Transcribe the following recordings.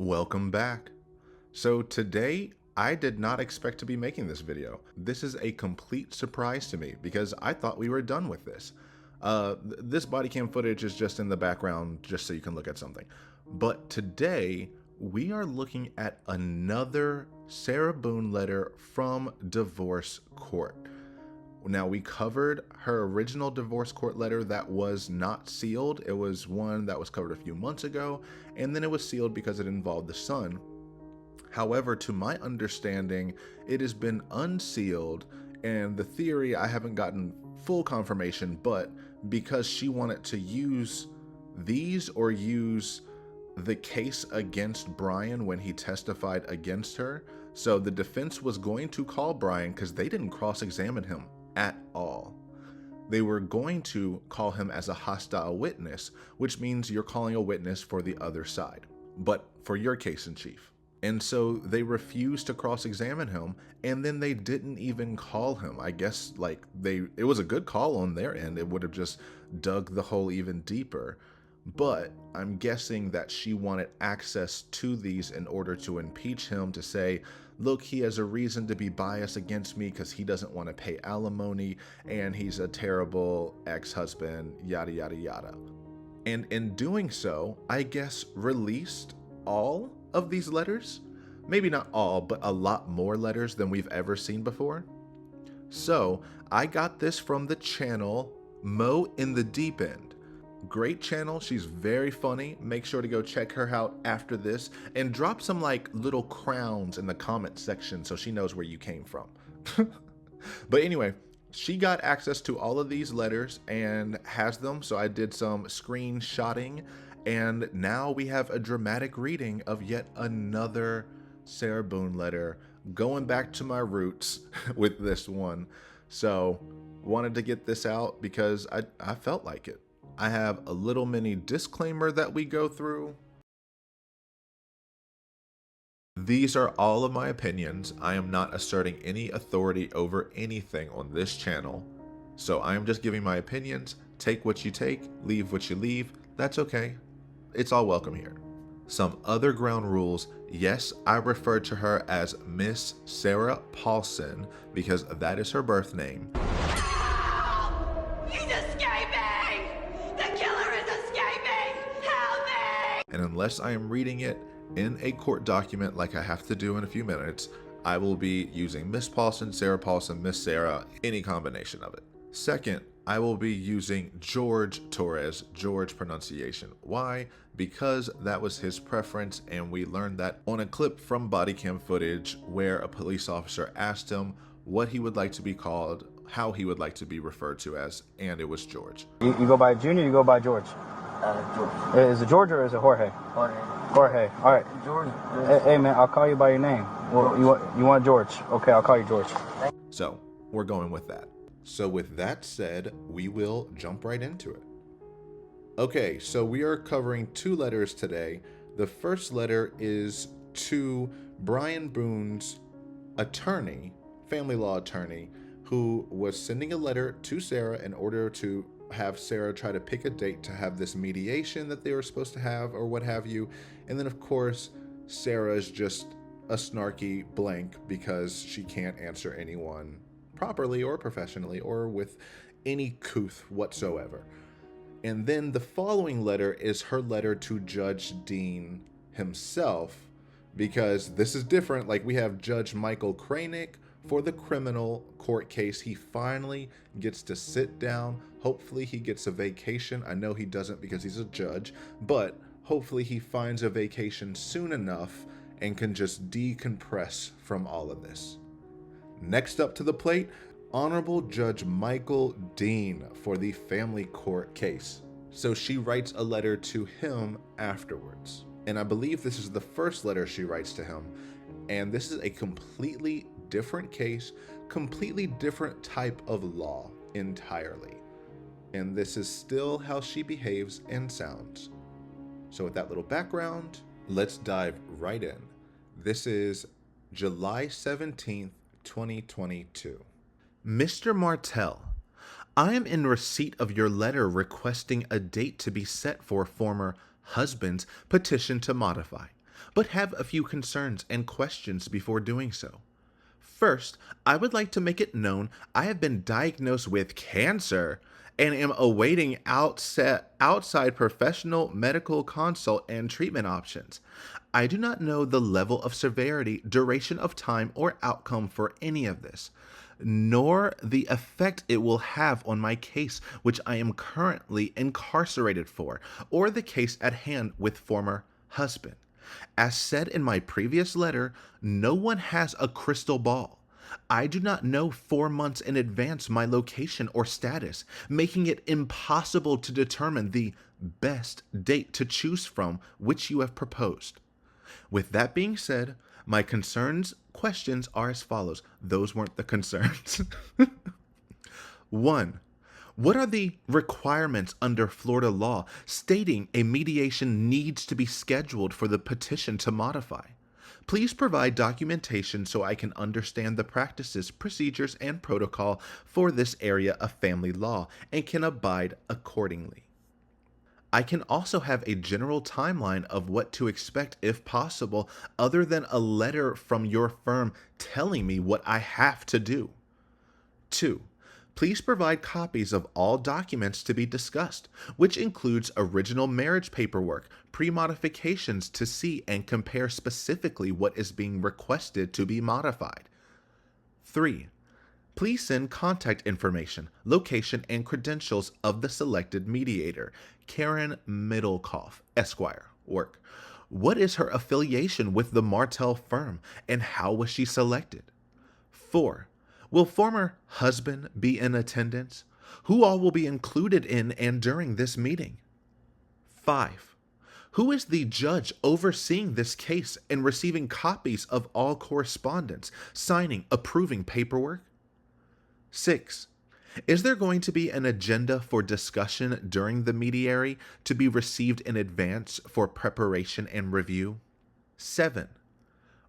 Welcome back. So today, I did not expect to be making this video. This is a complete surprise to me because I thought we were done with this. This body cam footage is just in the background just so you can look at something. But today, we are looking at another Sarah Boone letter from divorce court. Now, we covered her original divorce court letter that was not sealed. It was one that was covered a few months ago, and then it was sealed because it involved the son. However, to my understanding, it has been unsealed, and the theory, I haven't gotten full confirmation, but because she wanted to use these or use the case against Brian when he testified against her. So the defense was going to call Brian because they didn't cross-examine him at all. They were going to call him as a hostile witness, which means you're calling a witness for the other side, but for your case in chief. And so they refused to cross-examine him, and then they didn't even call him. I guess it was a good call on their end. It would have just dug the hole even deeper. But I'm guessing that she wanted access to these in order to impeach him, to say, look, he has a reason to be biased against me because he doesn't want to pay alimony and he's a terrible ex-husband, yada, yada, yada. And in doing so, I guess released all of these letters. Maybe not all, but a lot more letters than we've ever seen before. So I got this from the channel Mo in the Deep End. Great channel. She's very funny. Make sure to go check her out after this and drop some little crowns in the comment section so she knows where you came from. But anyway, she got access to all of these letters and has them. So I did some screenshotting, and now we have a dramatic reading of yet another Sarah Boone letter, going back to my roots with this one. So wanted to get this out because I felt like it. I have a little mini disclaimer that we go through. These are all of my opinions. I am not asserting any authority over anything on this channel. So I am just giving my opinions. Take what you take, leave what you leave. That's okay. It's all welcome here. Some other ground rules. Yes, I refer to her as Miss Sarah Paulsen because that is her birth name. And unless I am reading it in a court document like I have to do in a few minutes, I will be using Miss Paulsen, Sarah Paulsen, Miss Sarah, any combination of it. Second, I will be using George Torres, George pronunciation. Why? Because that was his preference, and we learned that on a clip from body cam footage where a police officer asked him what he would like to be called, how he would like to be referred to as, and it was George. You go by Junior, you go by George? George. Is it George or is it Jorge? Jorge. All right. George. Hey man, I'll call you by your name. Well, you want George? Okay, I'll call you George. So we're going with that. So with that said, we will jump right into it. Okay, so we are covering two letters today. The first letter is to Brian Boone's attorney, family law attorney, who was sending a letter to Sarah in order to have Sarah try to pick a date to have this mediation that they were supposed to have or what have you. And then of course, Sarah is just a snarky blank because she can't answer anyone properly or professionally or with any couth whatsoever. And then the following letter is her letter to Judge Deen himself, because this is different. Like, we have Judge Michael Kranick for the criminal court case. He finally gets to sit down. Hopefully he gets a vacation. I know he doesn't because he's a judge, but hopefully he finds a vacation soon enough and can just decompress from all of this. Next up to the plate, Honorable Judge Michael Deen for the family court case. So she writes a letter to him afterwards. And I believe this is the first letter she writes to him. And this is a completely different case, completely different type of law entirely. And this is still how she behaves and sounds. So with that little background, let's dive right in. This is July 17th, 2022. Mr. Martell, I am in receipt of your letter requesting a date to be set for former husband's petition to modify. but have a few concerns and questions before doing so. First, I would like to make it known I have been diagnosed with cancer and am awaiting outside professional medical consult and treatment options. I do not know the level of severity, duration of time, or outcome for any of this, nor the effect it will have on my case, which I am currently incarcerated for, or the case at hand with former husband. As said in my previous letter, no one has a crystal ball. I do not know 4 months in advance my location or status, making it impossible to determine the best date to choose from which you have proposed. With that being said, my questions are as follows. Those weren't the concerns. 1. What are the requirements under Florida law stating a mediation needs to be scheduled for the petition to modify? Please provide documentation so I can understand the practices, procedures, and protocol for this area of family law and can abide accordingly. I can also have a general timeline of what to expect if possible, other than a letter from your firm telling me what I have to do. 2. Please provide copies of all documents to be discussed, which includes original marriage paperwork, pre-modifications to see and compare specifically what is being requested to be modified. 3. Please send contact information, location, and credentials of the selected mediator, Karen Middlecoff, Esquire, work. What is her affiliation with the Martell firm, and how was she selected? 4. Will former husband be in attendance? Who all will be included in and during this meeting? 5. Who is the judge overseeing this case and receiving copies of all correspondence, signing, approving paperwork? 6. Is there going to be an agenda for discussion during the mediary to be received in advance for preparation and review? 7.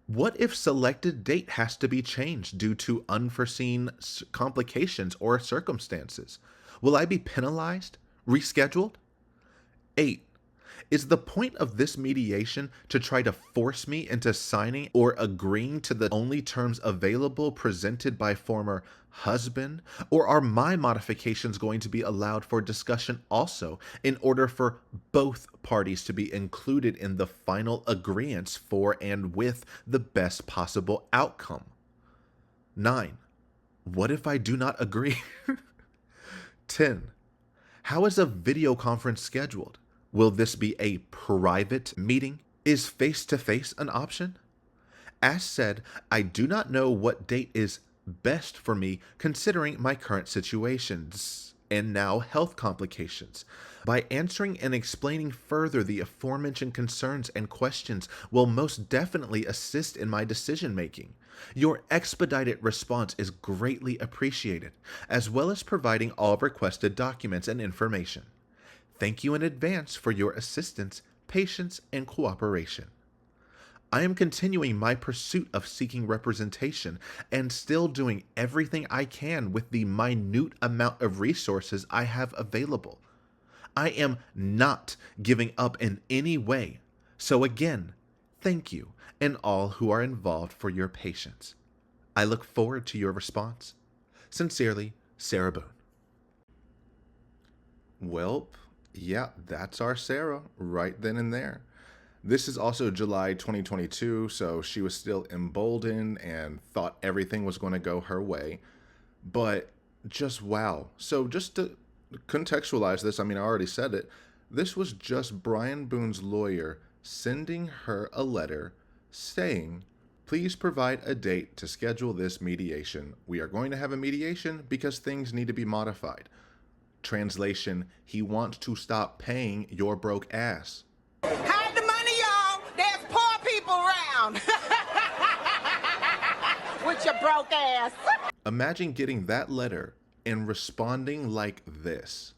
What if selected date has to be changed due to unforeseen complications or circumstances? Will I be penalized? Rescheduled? 8. Is the point of this mediation to try to force me into signing or agreeing to the only terms available presented by former husband? Or are my modifications going to be allowed for discussion also in order for both parties to be included in the final agreements for and with the best possible outcome? 9. What if I do not agree? 10. How is a video conference scheduled? Will this be a private meeting? Is face-to-face an option? As said, I do not know what date is best for me considering my current situations and now health complications. By answering and explaining further the aforementioned concerns and questions will most definitely assist in my decision making. Your expedited response is greatly appreciated, as well as providing all requested documents and information. Thank you in advance for your assistance, patience, and cooperation. I am continuing my pursuit of seeking representation and still doing everything I can with the minute amount of resources I have available. I am not giving up in any way. So again, thank you and all who are involved for your patience. I look forward to your response. Sincerely, Sarah Boone. Welp. Yeah, that's our Sarah right then and there. This is also July 2022, so she was still emboldened and thought everything was going to go her way. But just wow. So just to contextualize this, I mean, I already said it. This was just Brian Boone's lawyer sending her a letter saying, please provide a date to schedule this mediation. We are going to have a mediation because things need to be modified. Translation, he wants to stop paying your broke ass. Hide the money, y'all. There's poor people around. With your broke ass. Imagine getting that letter and responding like this.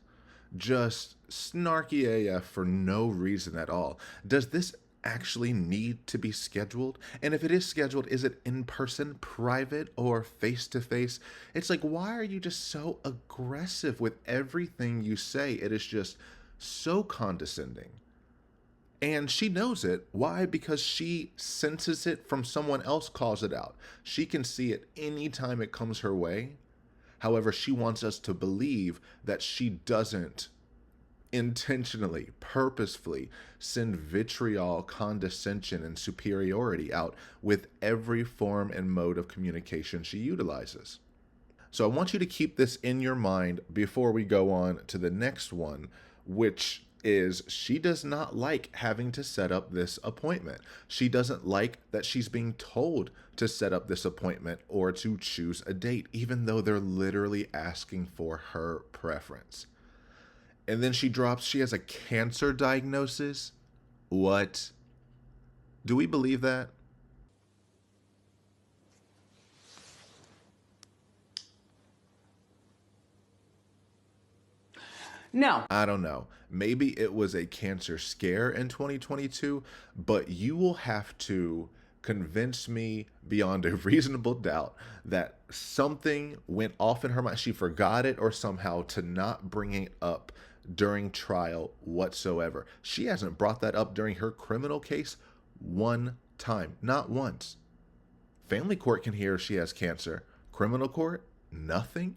Just snarky AF for no reason at all. Does this actually need to be scheduled? And if it is scheduled, is it in person, private, or face-to-face? It's like, why are you just so aggressive with everything you say? It is just so condescending. And she knows it. Why? Because she senses it from someone else calls it out. She can see it anytime it comes her way. However, she wants us to believe that she doesn't intentionally, purposefully send vitriol, condescension, and superiority out with every form and mode of communication she utilizes. So I want you to keep this in your mind before we go on to the next one, which is she does not like having to set up this appointment. She doesn't like that she's being told to set up this appointment or to choose a date, even though they're literally asking for her preference. And then she drops she has a cancer diagnosis. What? Do we believe that? No. I don't know. Maybe it was a cancer scare in 2022, but you will have to convince me beyond a reasonable doubt that something went off in her mind. She forgot it or somehow to not bring it up during trial whatsoever. She hasn't brought that up during her criminal case one time, not once. Family court can hear she has cancer. Criminal court, nothing.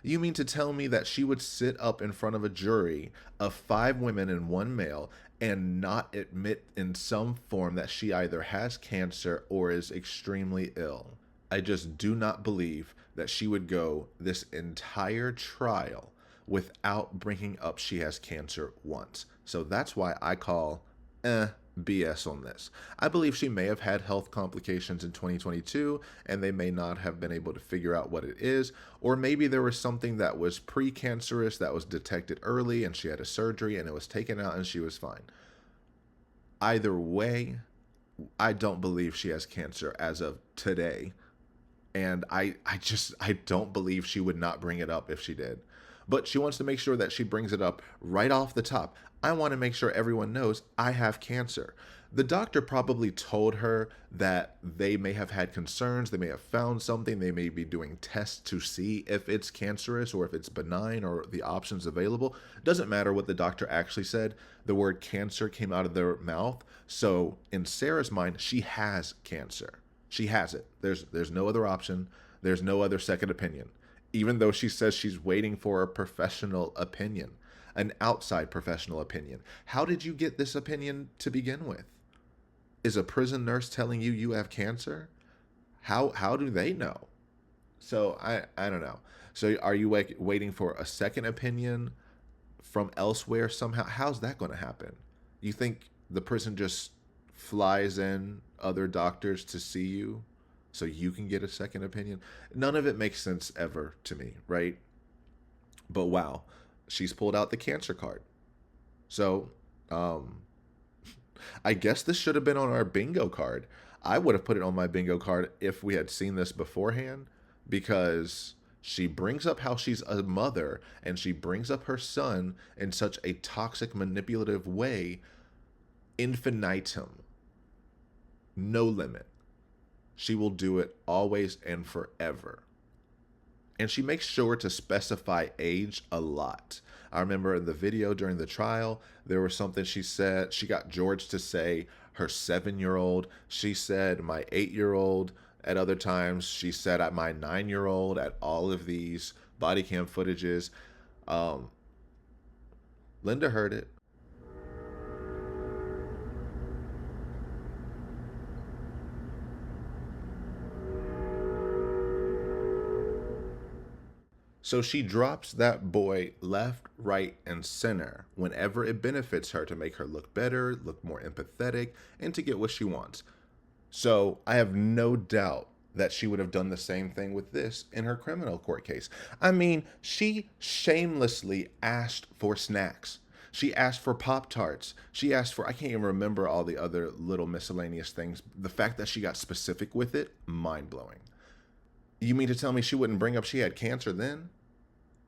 You mean to tell me that she would sit up in front of a jury of 5 women and 1 male and not admit in some form that she either has cancer or is extremely ill? I just do not believe that she would go this entire trial without bringing up she has cancer once. So that's why I call BS on this. I believe she may have had health complications in 2022 and they may not have been able to figure out what it is, or maybe there was something that was precancerous that was detected early and she had a surgery and it was taken out and she was fine. Either way, I don't believe she has cancer as of today. And I don't believe she would not bring it up if she did. But she wants to make sure that she brings it up right off the top. I want to make sure everyone knows I have cancer. The doctor probably told her that they may have had concerns, they may have found something, they may be doing tests to see if it's cancerous or if it's benign or the options available. Doesn't matter what the doctor actually said. The word cancer came out of their mouth. So in Sarah's mind, she has cancer. She has it. There's no other option. There's no other second opinion. Even though she says she's waiting for a professional opinion, an outside professional opinion. How did you get this opinion to begin with? Is a prison nurse telling you you have cancer? How do they know? So I don't know. So are you waiting for a second opinion from elsewhere somehow? How's that going to happen? You think the prison just flies in other doctors to see you so you can get a second opinion? None of it makes sense ever to me, right? But wow, she's pulled out the cancer card. So, I guess this should have been on our bingo card. I would have put it on my bingo card if we had seen this beforehand, because she brings up how she's a mother and she brings up her son in such a toxic, manipulative way, infinitum, no limit. She will do it always and forever. And she makes sure to specify age a lot. I remember in the video during the trial, there was something she said. She got George to say her 7-year-old. She said my 8-year-old. At other times, she said at my 9-year-old at all of these body cam footages. Linda heard it. So she drops that boy left, right, and center whenever it benefits her to make her look better, look more empathetic, and to get what she wants. So I have no doubt that she would have done the same thing with this in her criminal court case. I mean, she shamelessly asked for snacks. She asked for Pop-Tarts. She asked for, I can't even remember all the other little miscellaneous things. The fact that she got specific with it, mind-blowing. You mean to tell me she wouldn't bring up she had cancer then?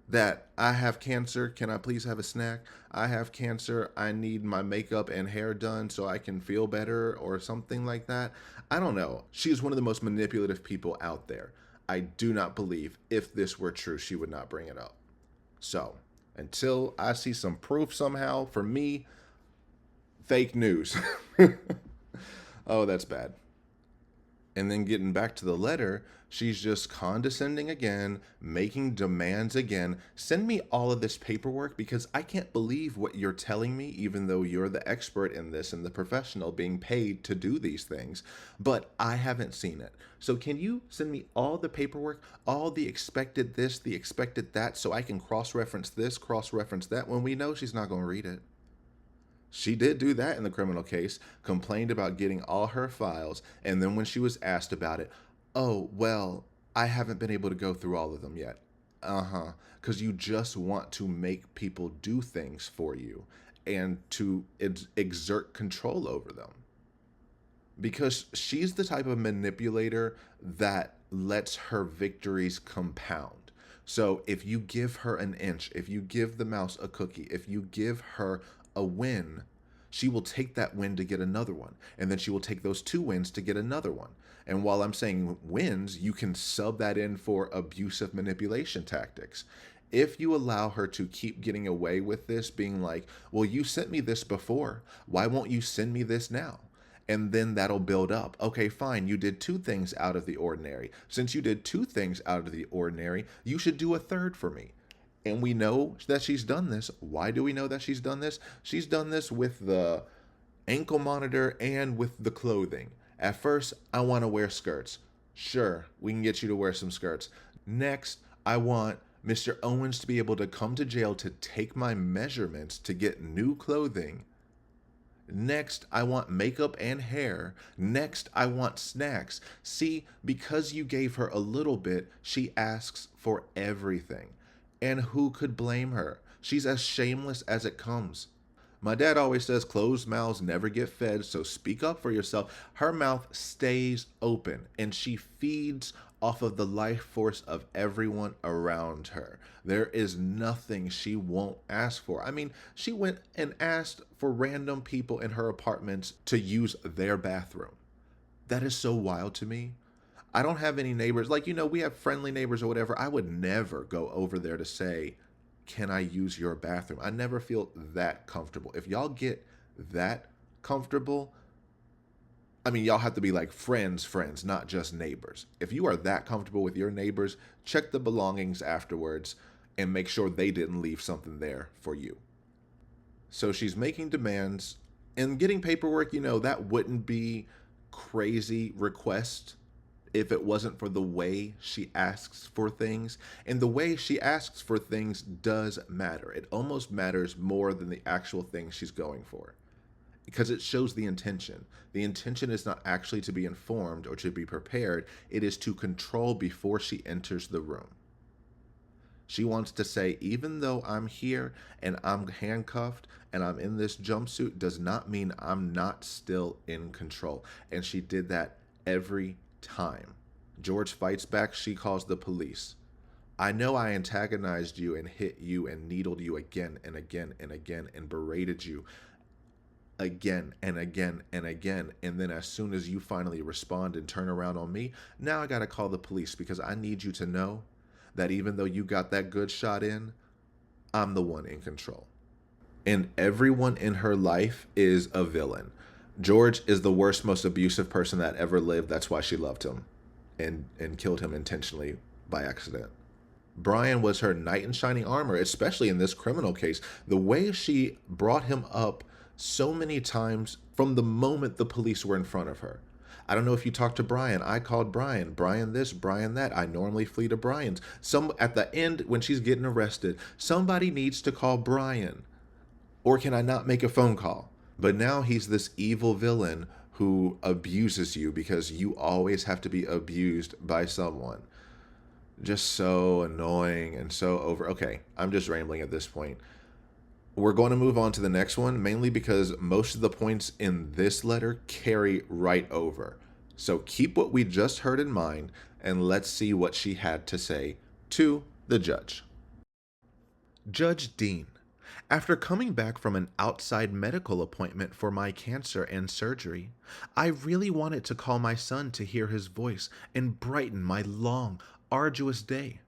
That I have cancer, can I please have a snack? I have cancer, I need my makeup and hair done so I can feel better, or something like that. I don't know. She is one of the most manipulative people out there. I do not believe if this were true, she would not bring it up. So, until I see some proof somehow, for me, Fake news. Oh, that's bad. And then getting back to the letter, she's just condescending again, making demands again. Send me all of this paperwork because I can't believe what you're telling me, even though you're the expert in this and the professional being paid to do these things. But I haven't seen it. So can you send me all the paperwork, all the expected this, the expected that, so I can cross-reference this, cross-reference that, when we know she's not going to read it? She did do that in the criminal case, complained about getting all her files, and then when she was asked about it, oh, well, I haven't been able to go through all of them yet. Uh-huh. Because you just want to make people do things for you and to exert control over them. Because she's the type of manipulator that lets her victories compound. So if you give her an inch, if you give the mouse a cookie, if you give her a win, she will take that win to get another one. And then she will take those 2 wins to get another one. And while I'm saying wins, you can sub that in for abusive manipulation tactics. If you allow her to keep getting away with this, being like, well, you sent me this before, why won't you send me this now? And then that'll build up. Okay, fine, you did 2 things out of the ordinary. Since you did 2 things out of the ordinary, you should do a third for me. And we know that she's done this. Why do we know that she's done this? She's done this with the ankle monitor and with the clothing. At first, I want to wear skirts. Sure, we can get you to wear some skirts. Next, I want Mr. Owens to be able to come to jail to take my measurements to get new clothing. Next, I want makeup and hair. Next, I want snacks. See, because you gave her a little bit, she asks for everything. And who could blame her? She's as shameless as it comes. My dad always says closed mouths never get fed, so speak up for yourself. Her mouth stays open, and she feeds off of the life force of everyone around her. There is nothing she won't ask for. I mean, she went and asked for random people in her apartments to use their bathroom. That is so wild to me. I don't have any neighbors. Like, we have friendly neighbors or whatever. I would never go over there to say, can I use your bathroom? I never feel that comfortable. If y'all get that comfortable, I mean, y'all have to be like friends, not just neighbors. If you are that comfortable with your neighbors, check the belongings afterwards and make sure they didn't leave something there for you. So she's making demands and getting paperwork, that wouldn't be crazy request if it wasn't for the way she asks for things. And the way she asks for things does matter. It almost matters more than the actual thing she's going for, because it shows the intention. The intention is not actually to be informed or to be prepared. It is to control before she enters the room. She wants to say, even though I'm here and I'm handcuffed and I'm in this jumpsuit, does not mean I'm not still in control. And she did that every time. George fights back. She calls the police. I know I antagonized you and hit you and needled you again and again and again and berated you again and again and again. And then as soon as you finally respond and turn around on me, now I got to call the police because I need you to know that even though you got that good shot in, I'm the one in control. And everyone in her life is a villain. George is the worst, most abusive person that ever lived. That's why she loved him and killed him intentionally by accident. Brian was her knight in shining armor, especially in this criminal case. The way she brought him up so many times from the moment the police were in front of her. I don't know if you talked to Brian. I called Brian. Brian this, Brian that. I normally flee to Brian's. At the end, when she's getting arrested, somebody needs to call Brian. Or can I not make a phone call? But now he's this evil villain who abuses you because you always have to be abused by someone. Just so annoying and so over. Okay, I'm just rambling at this point. We're going to move on to the next one, mainly because most of the points in this letter carry right over. So keep what we just heard in mind, and let's see what she had to say to the judge. Judge Deen, after coming back from an outside medical appointment for my cancer and surgery, I really wanted to call my son to hear his voice and brighten my long, arduous day.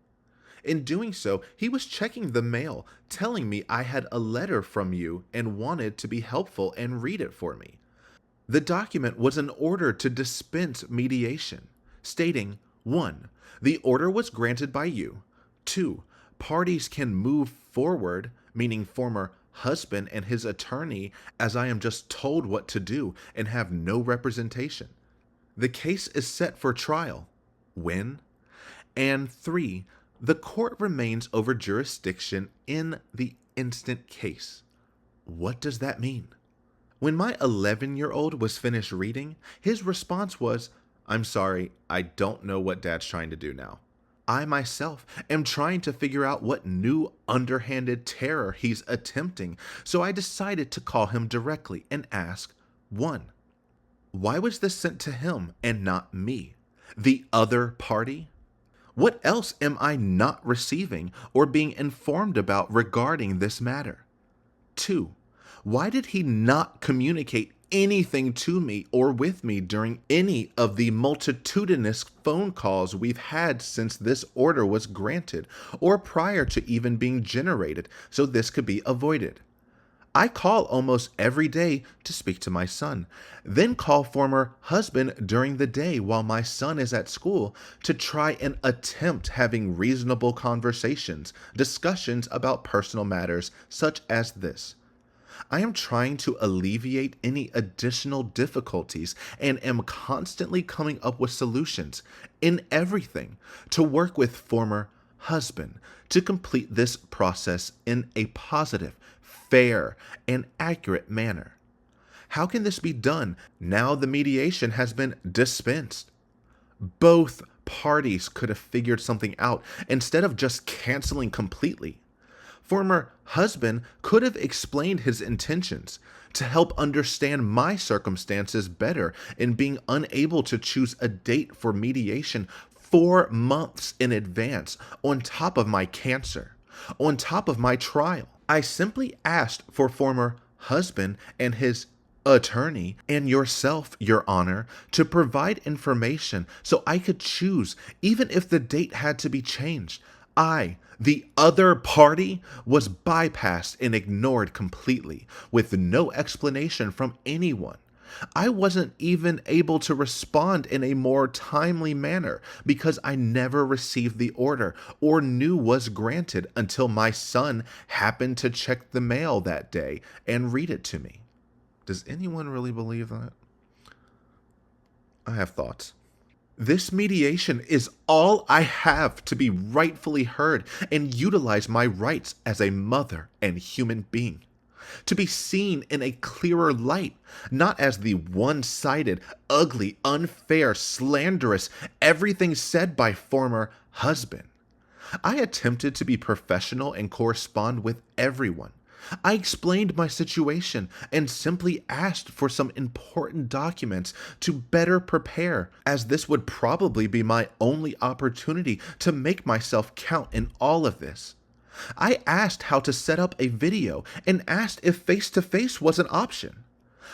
In doing so, he was checking the mail, telling me I had a letter from you and wanted to be helpful and read it for me. The document was an order to dispense mediation, stating 1. The order was granted by you. 2. Parties can move forward, meaning former husband and his attorney, as I am just told what to do and have no representation. The case is set for trial. When? And 3. The court remains over jurisdiction in the instant case. What does that mean? When my 11-year-old was finished reading, his response was, "I'm sorry, I don't know what Dad's trying to do now." I myself am trying to figure out what new underhanded terror he's attempting, so I decided to call him directly and ask, 1. Why was this sent to him and not me, the other party? What else am I not receiving or being informed about regarding this matter? 2. Why did he not communicate anything to me or with me during any of the multitudinous phone calls we've had since this order was granted or prior to even being generated so this could be avoided? I call almost every day to speak to my son, then call former husband during the day while my son is at school to try and attempt having reasonable conversations, discussions about personal matters such as this. I am trying to alleviate any additional difficulties and am constantly coming up with solutions in everything to work with former husband to complete this process in a positive, fair, and accurate manner. How can this be done now the mediation has been dispensed? Both parties could have figured something out instead of just canceling completely. Former husband could have explained his intentions to help understand my circumstances better in being unable to choose a date for mediation 4 months in advance on top of my cancer, on top of my trial. I simply asked for former husband and his attorney and yourself, Your Honor, to provide information so I could choose, even if the date had to be changed. The other party, was bypassed and ignored completely, with no explanation from anyone. I wasn't even able to respond in a more timely manner because I never received the order or knew was granted until my son happened to check the mail that day and read it to me. Does anyone really believe that? I have thoughts. This mediation is all I have to be rightfully heard and utilize my rights as a mother and human being. To be seen in a clearer light, not as the one-sided, ugly, unfair, slanderous, everything said by former husband. I attempted to be professional and correspond with everyone. I explained my situation and simply asked for some important documents to better prepare, as this would probably be my only opportunity to make myself count in all of this. I asked how to set up a video and asked if face-to-face was an option.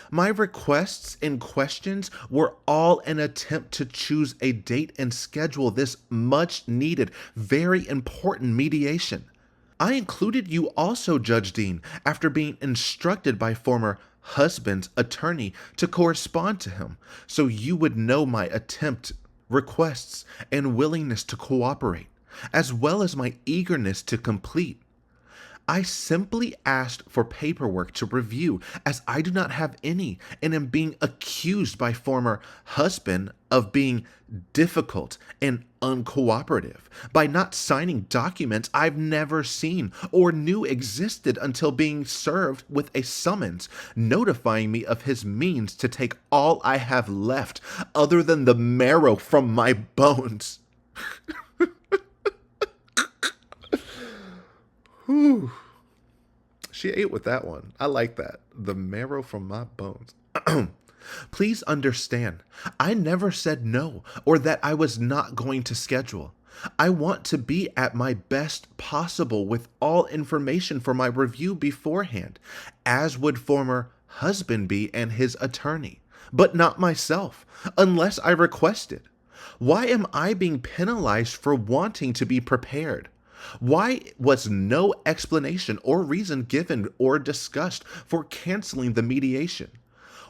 My requests and questions were all an attempt to choose a date and schedule this much-needed, very important mediation. I included you also, Judge Deen, after being instructed by former husband's attorney to correspond to him, so you would know my attempt, requests, and willingness to cooperate, as well as my eagerness to complete. I simply asked for paperwork to review, as I do not have any and am being accused by former husband of being difficult and uncooperative by not signing documents I've never seen or knew existed until being served with a summons notifying me of his means to take all I have left other than the marrow from my bones. Whew. She ate with that one. I like that. The marrow from my bones. Please understand, I never said no or that I was not going to schedule. I want to be at my best possible with all information for my review beforehand, as would former husband be and his attorney, but not myself, unless I requested. Why am I being penalized for wanting to be prepared? Why was no explanation or reason given or discussed for canceling the mediation?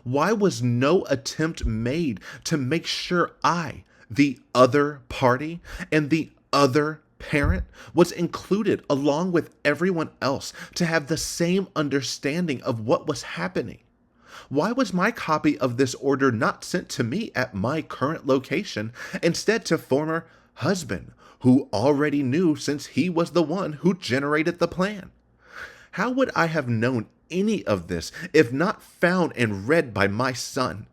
Why was no attempt made to make sure I, the other party, and the other parent was included along with everyone else to have the same understanding of what was happening? Why was my copy of this order not sent to me at my current location, instead to former husband, who already knew since he was the one who generated the plan? How would I have known any of this if not found and read by my son?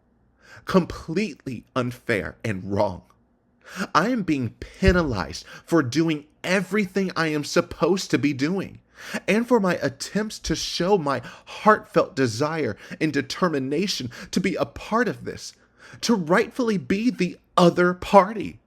Completely unfair and wrong. I am being penalized for doing everything I am supposed to be doing, and for my attempts to show my heartfelt desire and determination to be a part of this, to rightfully be the other party.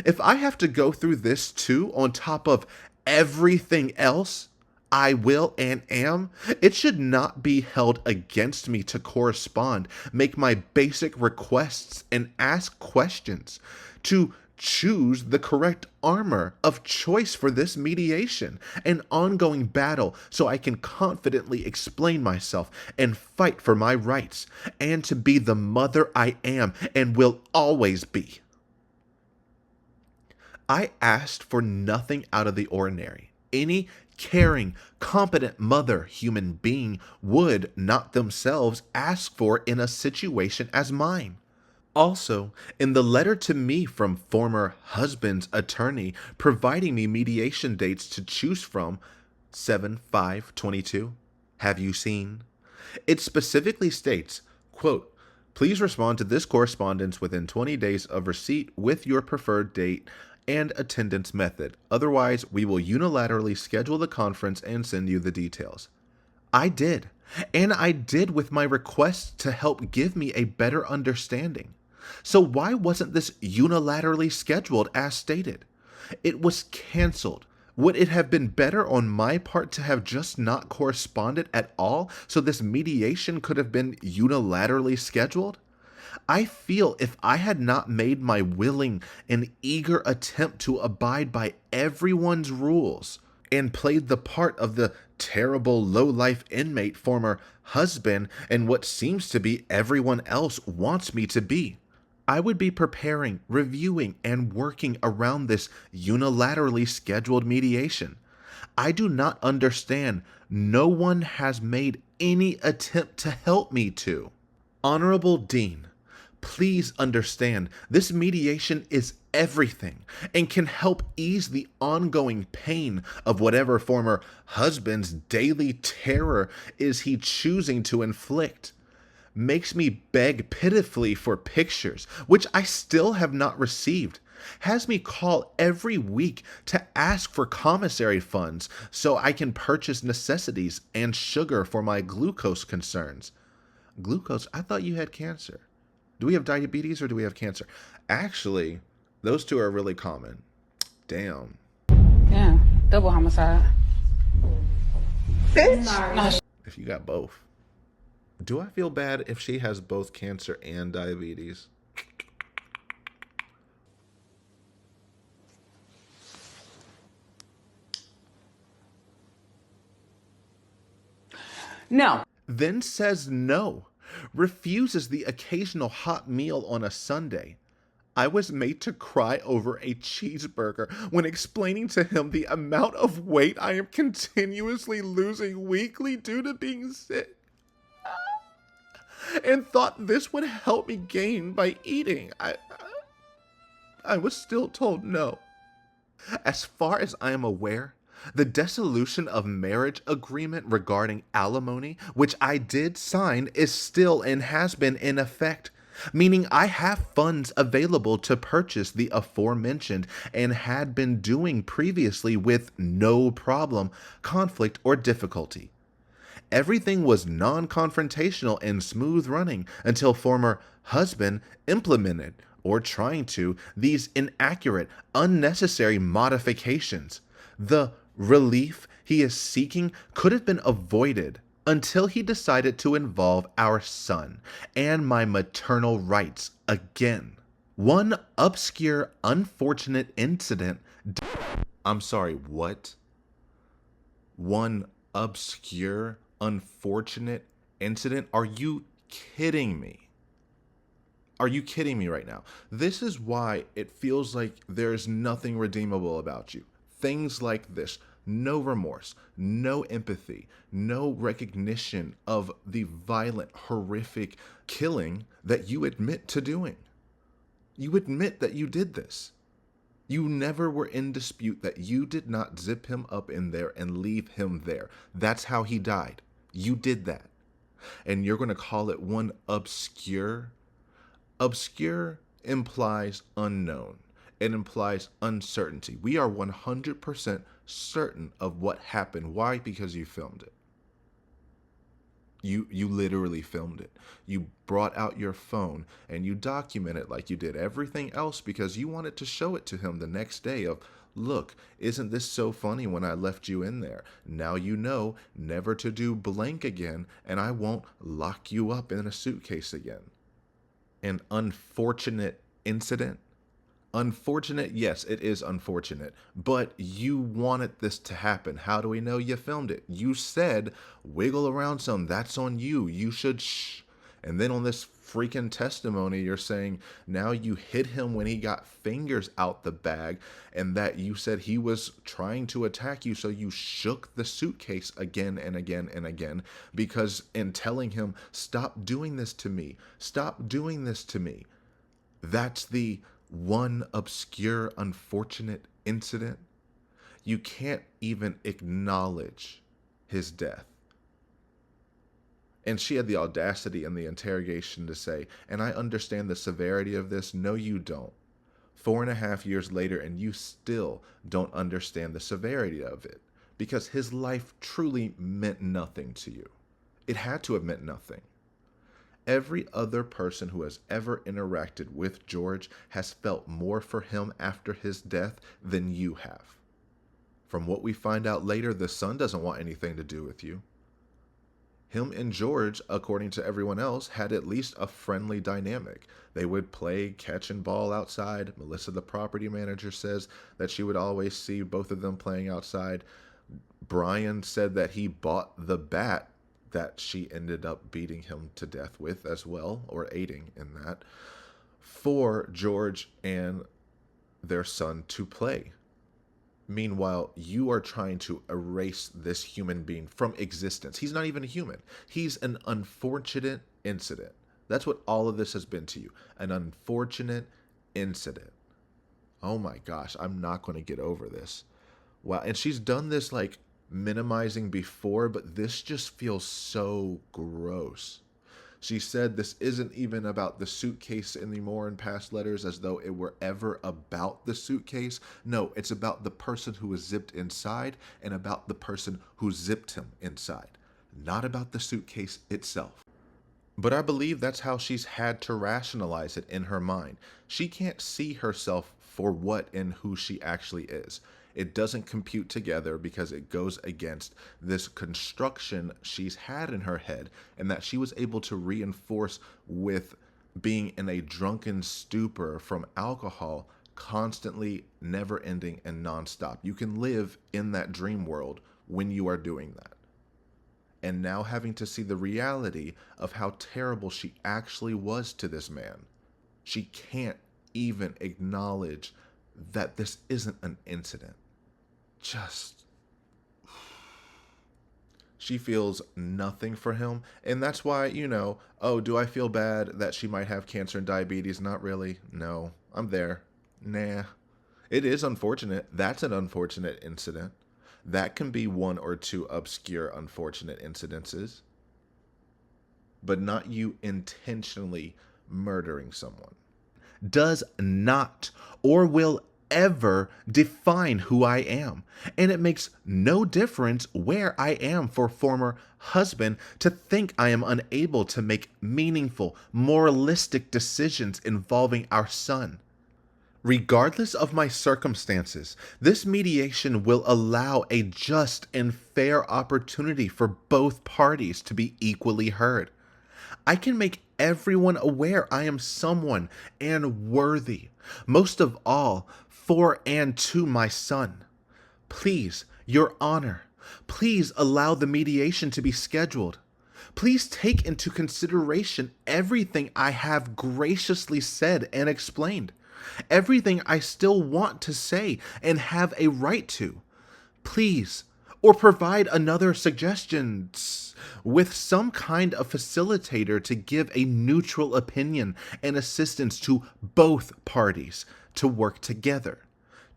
If I have to go through this too on top of everything else I will and am, it should not be held against me to correspond, make my basic requests, and ask questions, to choose the correct armor of choice for this mediation and ongoing battle so I can confidently explain myself and fight for my rights, and to be the mother I am and will always be. I asked for nothing out of the ordinary. Any caring, competent mother human being would not themselves ask for in a situation as mine. Also, in the letter to me from former husband's attorney providing me mediation dates to choose from, 7/5/22, have you seen? It specifically states, quote, please respond to this correspondence within 20 days of receipt with your preferred date and attendance method. Otherwise, we will unilaterally schedule the conference and send you the details. I did, and I did with my request to help give me a better understanding. So why wasn't this unilaterally scheduled as stated? It was canceled. Would it have been better on my part to have just not corresponded at all so this mediation could have been unilaterally scheduled? I feel if I had not made my willing and eager attempt to abide by everyone's rules and played the part of the terrible low-life inmate former husband and what seems to be everyone else wants me to be, I would be preparing, reviewing, and working around this unilaterally scheduled mediation. I do not understand. No one has made any attempt to help me to. Honorable Deen, please understand this mediation is everything and can help ease the ongoing pain of whatever former husband's daily terror is he choosing to inflict. Makes me beg pitifully for pictures, which I still have not received. Has me call every week to ask for commissary funds so I can purchase necessities and sugar for my glucose concerns. Glucose? I thought you had cancer. Do we have diabetes or do we have cancer? Actually, those two are really common. Damn. Yeah, double homicide. Bitch. No, If you got both. Do I feel bad if she has both cancer and diabetes? No. Then says no. Refuses the occasional hot meal on a Sunday. I was made to cry over a cheeseburger when explaining to him the amount of weight I am continuously losing weekly due to being sick, and thought this would help me gain by eating. I was still told no. As far as I am aware, the dissolution of marriage agreement regarding alimony, which I did sign, is still and has been in effect, meaning I have funds available to purchase the aforementioned and had been doing previously with no problem, conflict, or difficulty. Everything was non-confrontational and smooth running until former husband implemented, or trying to, these inaccurate, unnecessary modifications. The relief he is seeking could have been avoided until he decided to involve our son and my maternal rights again. One obscure, unfortunate incident I'm sorry, what? One obscure, unfortunate incident? Are you kidding me? Are you kidding me right now? This is why it feels like there's nothing redeemable about you. Things like this: no remorse, no empathy, no recognition of the violent, horrific killing that you admit to doing. You admit that you did this. You never were in dispute that you did not zip him up in there and leave him there. That's how he died. You did that. And you're going to call it one obscure? Obscure implies unknown. It implies uncertainty. We are 100% certain of what happened. Why? Because you filmed it. You literally filmed it. You brought out your phone and you documented like you did everything else because you wanted to show it to him the next day of, look, isn't this so funny when I left you in there? Now you know never to do blank again, and I won't lock you up in a suitcase again. An unfortunate incident. Unfortunate, yes, it is unfortunate, but you wanted this to happen. How do we know you filmed it? You said, wiggle around some, that's on you. You should shh. And then on this freaking testimony, you're saying now you hit him when he got fingers out the bag, and that you said he was trying to attack you, so you shook the suitcase again and again and again, because in telling him, stop doing this to me, stop doing this to me. That's the one obscure, unfortunate incident. You can't even acknowledge his death. And she had the audacity in the interrogation to say, and I understand the severity of this. No, you don't. 4.5 years later, and you still don't understand the severity of it, because his life truly meant nothing to you. It had to have meant nothing. Every other person who has ever interacted with George has felt more for him after his death than you have. From what we find out later, the son doesn't want anything to do with you. Him and George, according to everyone else, had at least a friendly dynamic. They would play catch and ball outside. Melissa, the property manager, says that she would always see both of them playing outside. Brian said that he bought the bat that she ended up beating him to death with as well, or aiding in that, for George and their son to play. Meanwhile, you are trying to erase this human being from existence. He's not even a human. He's an unfortunate incident. That's what all of this has been to you. An unfortunate incident. Oh my gosh, I'm not going to get over this. Wow. And she's done this like minimizing before, but this just feels so gross. She said this isn't even about the suitcase anymore in past letters, as though it were ever about the suitcase. No, it's about the person who was zipped inside and about the person who zipped him inside, not about the suitcase itself. But I believe that's how she's had to rationalize it in her mind. She can't see herself for what and who she actually is. It doesn't compute together because it goes against this construction she's had in her head, and that she was able to reinforce with being in a drunken stupor from alcohol, constantly, never ending, and nonstop. You can live in that dream world when you are doing that. And now having to see the reality of how terrible she actually was to this man, she can't even acknowledge that this isn't an incident. She feels nothing for him. And that's why, oh, do I feel bad that she might have cancer and diabetes? Not really. No, I'm there. Nah. It is unfortunate. That's an unfortunate incident. That can be one or two obscure, unfortunate incidences. But not you intentionally murdering someone. Does not or will ever define who I am. And it makes no difference where I am for former husband to think I am unable to make meaningful, moralistic decisions involving our son. Regardless of my circumstances, this mediation will allow a just and fair opportunity for both parties to be equally heard. I can make everyone aware I am someone and worthy, most of all, for and to my son. Please, Your Honor, please allow the mediation to be scheduled. Please take into consideration everything I have graciously said and explained, everything I still want to say and have a right to. Please, or provide another suggestion with some kind of facilitator to give a neutral opinion and assistance to both parties to work together.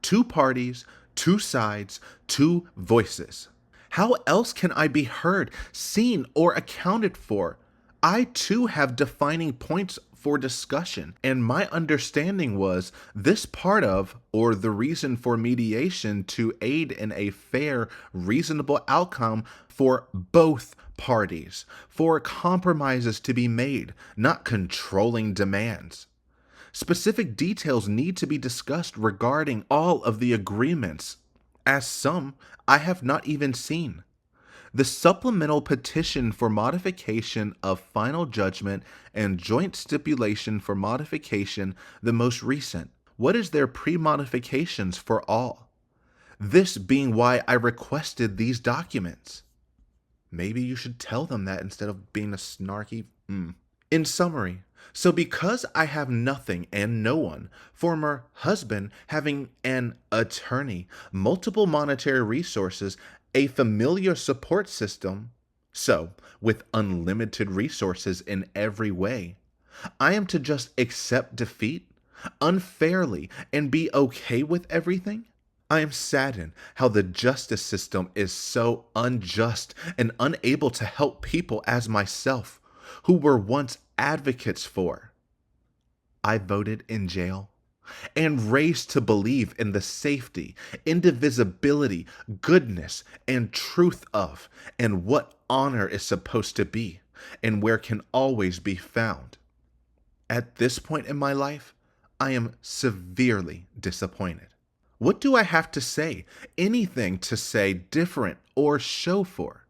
Two parties, two sides, two voices. How else can I be heard, seen, or accounted for? I too have defining points for discussion, and my understanding was this part of, or the reason for mediation to aid in a fair, reasonable outcome for both parties, for compromises to be made, not controlling demands. Specific details need to be discussed regarding all of the agreements, as some I have not even seen. The supplemental petition for modification of final judgment and joint stipulation for modification, the most recent. What is their pre-modifications for all? This being why I requested these documents. Maybe you should tell them that instead of being a snarky. In summary, so because I have nothing and no one, former husband having an attorney, multiple monetary resources, a familiar support system, so with unlimited resources in every way, I am to just accept defeat unfairly and be okay with everything? I am saddened how the justice system is so unjust and unable to help people as myself, who were once advocates for. I voted in jail and raised to believe in the safety, indivisibility, goodness, and truth of, and what honor is supposed to be, and where can always be found. At this point in my life, I am severely disappointed. What do I have to say? Anything to say different or show for?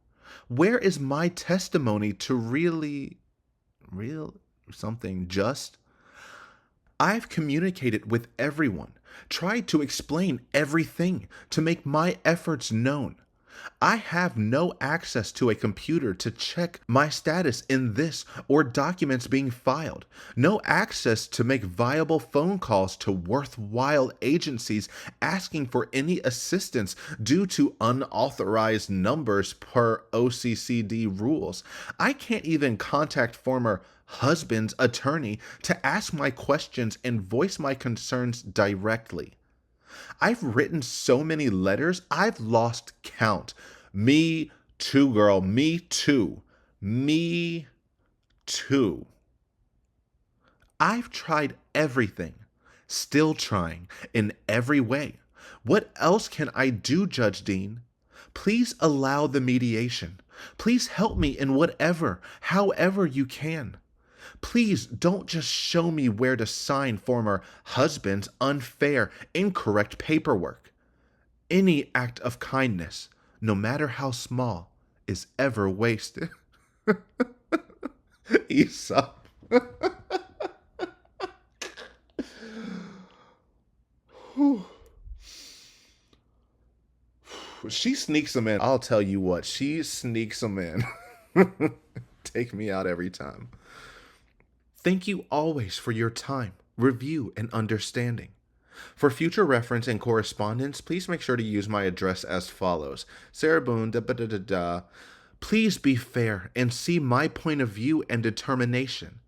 Where is my testimony to real something just? I've communicated with everyone, tried to explain everything, to make my efforts known. I have no access to a computer to check my status in this or documents being filed. No access to make viable phone calls to worthwhile agencies asking for any assistance due to unauthorized numbers per OCCD rules. I can't even contact former husband's attorney to ask my questions and voice my concerns directly. I've written so many letters, I've lost count. Me too, girl. Me too. Me too. I've tried everything, still trying in every way. What else can I do, Judge Deen? Please allow the mediation. Please help me in whatever, however you can. Please don't just show me where to sign former husband's unfair, incorrect paperwork. Any act of kindness, no matter how small, is ever wasted. Aesop. She sneaks them in. I'll tell you what, she sneaks them in. Take me out every time. Thank you always for your time, review, and understanding. For future reference and correspondence, please make sure to use my address as follows. Sarah Boone, Please be fair and see my point of view and determination.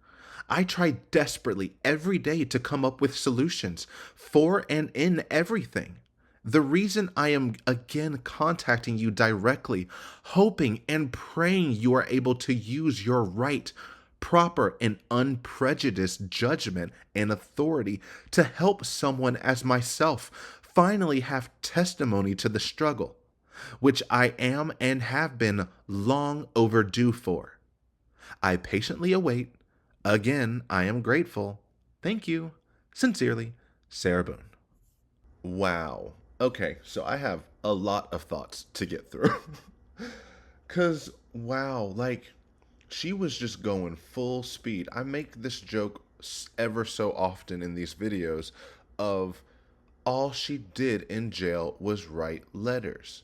I try desperately every day to come up with solutions for and in everything. The reason I am again contacting you directly, hoping and praying you are able to use your right, proper and unprejudiced judgment and authority to help someone as myself finally have testimony to the struggle, which I am and have been long overdue for. I patiently await. Again, I am grateful. Thank you. Sincerely, Sarah Boone. Wow. Okay, so I have a lot of thoughts to get through. Because, wow, like, she was just going full speed. I make this joke ever so often in these videos of All she did in jail was write letters.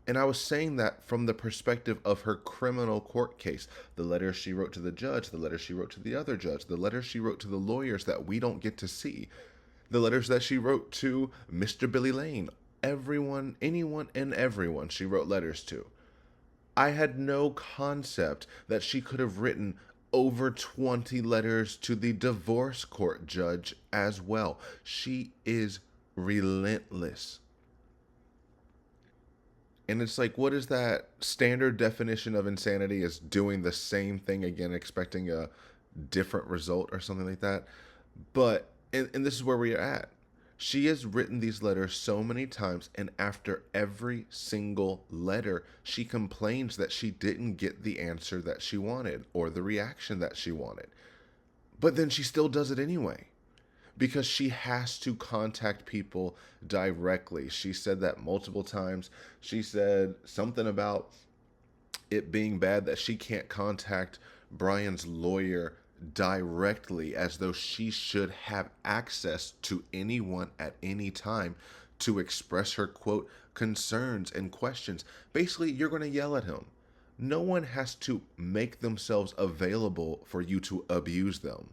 And I was saying that from the perspective of her criminal court case. The letters she wrote to the judge, the letters she wrote to the other judge, the letters she wrote to the lawyers that we don't get to see, the letters that she wrote to Mr. Billy Lane, everyone, anyone, and everyone she wrote letters to. I had no concept that she could have written over 20 letters to the divorce court judge as well. She is relentless. And it's like, what is that standard definition of insanity, is doing the same thing again, expecting a different result or something like that. But, and this is where we are at. She has written these letters so many times, and after every single letter, she complains that she didn't get the answer that she wanted or the reaction that she wanted. But then she still does it anyway, because she has to contact people directly. She said that multiple times. She said something about it being bad that she can't contact Brian's lawyer directly, as though she should have access to anyone at any time to express her, quote, concerns and questions. Basically, you're going to yell at him. No one has to make themselves available for you to abuse them,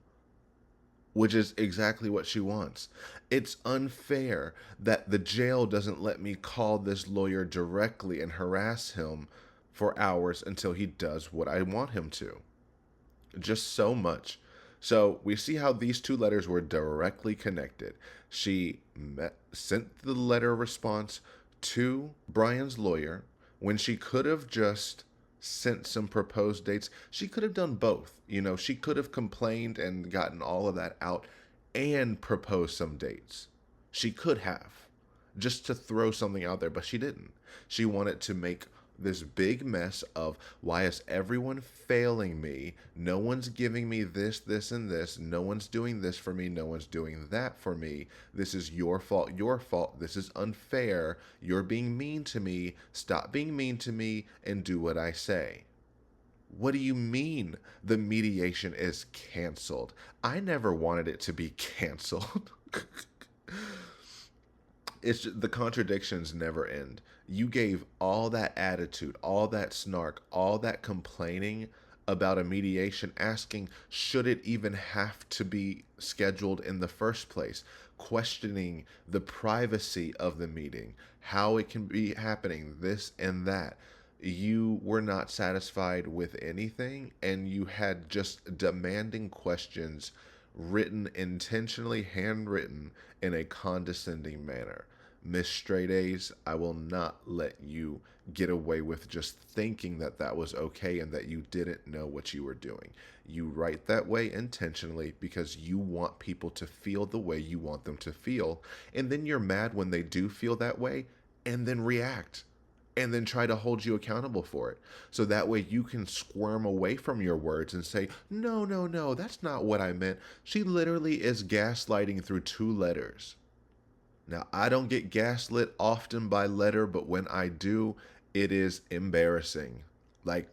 which is exactly what she wants. It's unfair that the jail doesn't let me call this lawyer directly and harass him for hours until he does what I want him to. Just so much. So we see how these two letters were directly connected. She sent the letter response to Brian's lawyer when she could have just sent some proposed dates. She could have done both. You know, she could have complained and gotten all of that out and proposed some dates. She could have, just to throw something out there, but she didn't. She wanted to make this big mess of, why is everyone failing me? No one's giving me this, this, and this. No one's doing this for me. No one's doing that for me. This is your fault, your fault. This is unfair. You're being mean to me. Stop being mean to me and do what I say. What do you mean the mediation is canceled? I never wanted it to be canceled. It's just, the contradictions never end. You gave all that attitude, all that snark, all that complaining about a mediation, asking should it even have to be scheduled in the first place, questioning the privacy of the meeting, how it can be happening, this and that. You were not satisfied with anything, and you had just demanding questions written, intentionally handwritten in a condescending manner. Miss Straight A's, I will not let you get away with just thinking that that was okay and that you didn't know what you were doing. You write that way intentionally because you want people to feel the way you want them to feel, and then you're mad when they do feel that way, and then react, and then try to hold you accountable for it. So that way you can squirm away from your words and say, no, no, no, that's not what I meant. She literally is gaslighting through two letters. Now, I don't get gaslit often by letter, but when I do, it is embarrassing. Like,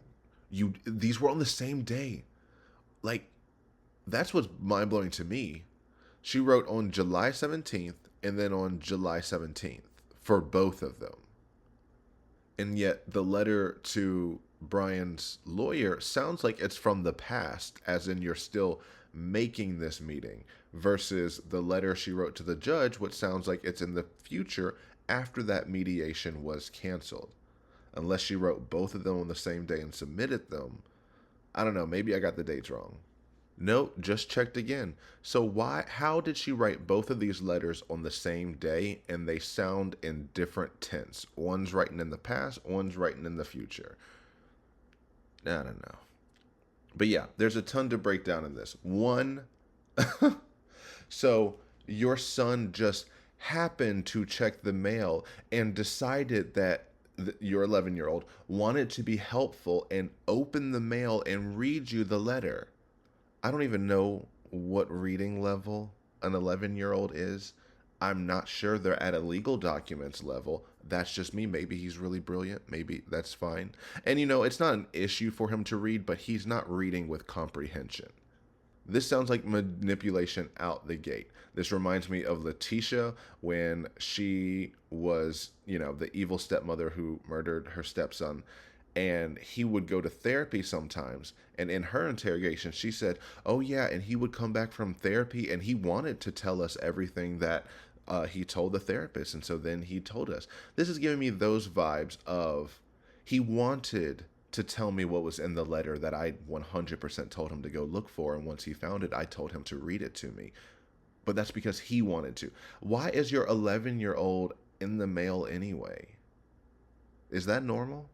these were on the same day. Like, that's what's mind-blowing to me. She wrote on July 17th and then on July 17th for both of them. And yet the letter to Brian's lawyer sounds like it's from the past, as in you're still making this meeting, versus the letter she wrote to the judge, which sounds like it's in the future after that mediation was canceled. Unless she wrote both of them on the same day and submitted them. I don't know, maybe I got the dates wrong. No, just checked again. So how did she write both of these letters on the same day and they sound in different tense? One's writing in the past, one's writing in the future. I don't know. But yeah, there's a ton to break down in this. One, so your son just happened to check the mail and decided that your 11-year-old wanted to be helpful and open the mail and read you the letter. I don't even know what reading level an 11-year-old is. I'm not sure they're at a legal documents level. That's just me. Maybe he's really brilliant. Maybe that's fine. And, you know, it's not an issue for him to read, but he's not reading with comprehension. This sounds like manipulation out the gate. This reminds me of Letitia when she was, the evil stepmother who murdered her stepson. And he would go to therapy sometimes. And in her interrogation, she said, "Oh, yeah." And he would come back from therapy and he wanted to tell us everything that he told the therapist. And so then he told us. This is giving me those vibes of he wanted to tell me what was in the letter that I 100% told him to go look for. And once he found it, I told him to read it to me. But that's because he wanted to. Why is your 11-year-old in the mail anyway? Is that normal?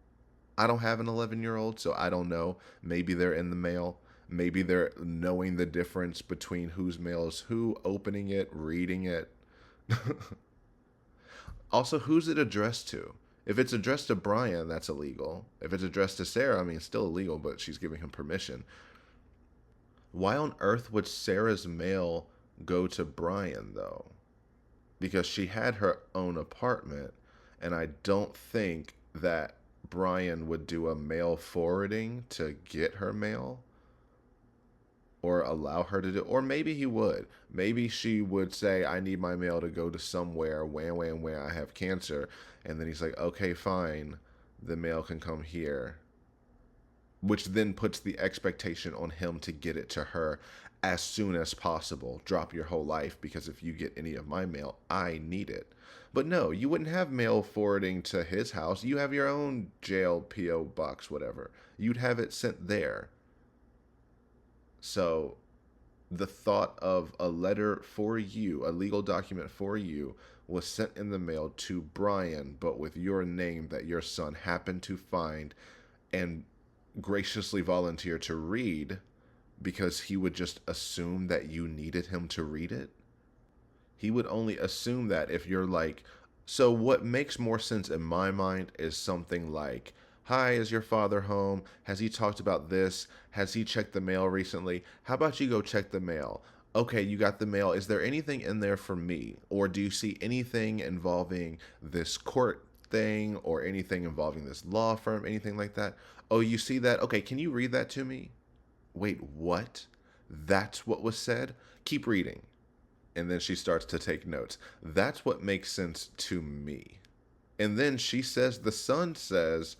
I don't have an 11-year-old, so I don't know. Maybe they're in the mail. Maybe they're knowing the difference between whose mail is who, opening it, reading it. Also, who's it addressed to? If it's addressed to Brian, that's illegal. If it's addressed to Sarah, I mean, it's still illegal, but she's giving him permission. Why on earth would Sarah's mail go to Brian, though? Because she had her own apartment, and I don't think that Brian would do a mail forwarding to get her mail or allow her to do, or maybe he would. Maybe she would say, "I need my mail to go to somewhere, where I have cancer." And then he's like, "Okay, fine. The mail can come here." Which then puts the expectation on him to get it to her as soon as possible. Drop your whole life, because if you get any of my mail, I need it. But no, you wouldn't have mail forwarding to his house. You have your own jail P.O. box, whatever. You'd have it sent there. So the thought of a letter for you, a legal document for you, was sent in the mail to Brian, but with your name that your son happened to find and graciously volunteer to read because he would just assume that you needed him to read it. He would only assume that if you're like, so what makes more sense in my mind is something like, "Hi, is your father home? Has he talked about this? Has he checked the mail recently? How about you go check the mail? Okay, you got the mail. Is there anything in there for me? Or do you see anything involving this court thing or anything involving this law firm, anything like that? Oh, you see that? Okay, can you read that to me?" Wait, what? That's what was said? Keep reading. And then she starts to take notes. That's what makes sense to me. And then she says, the son says,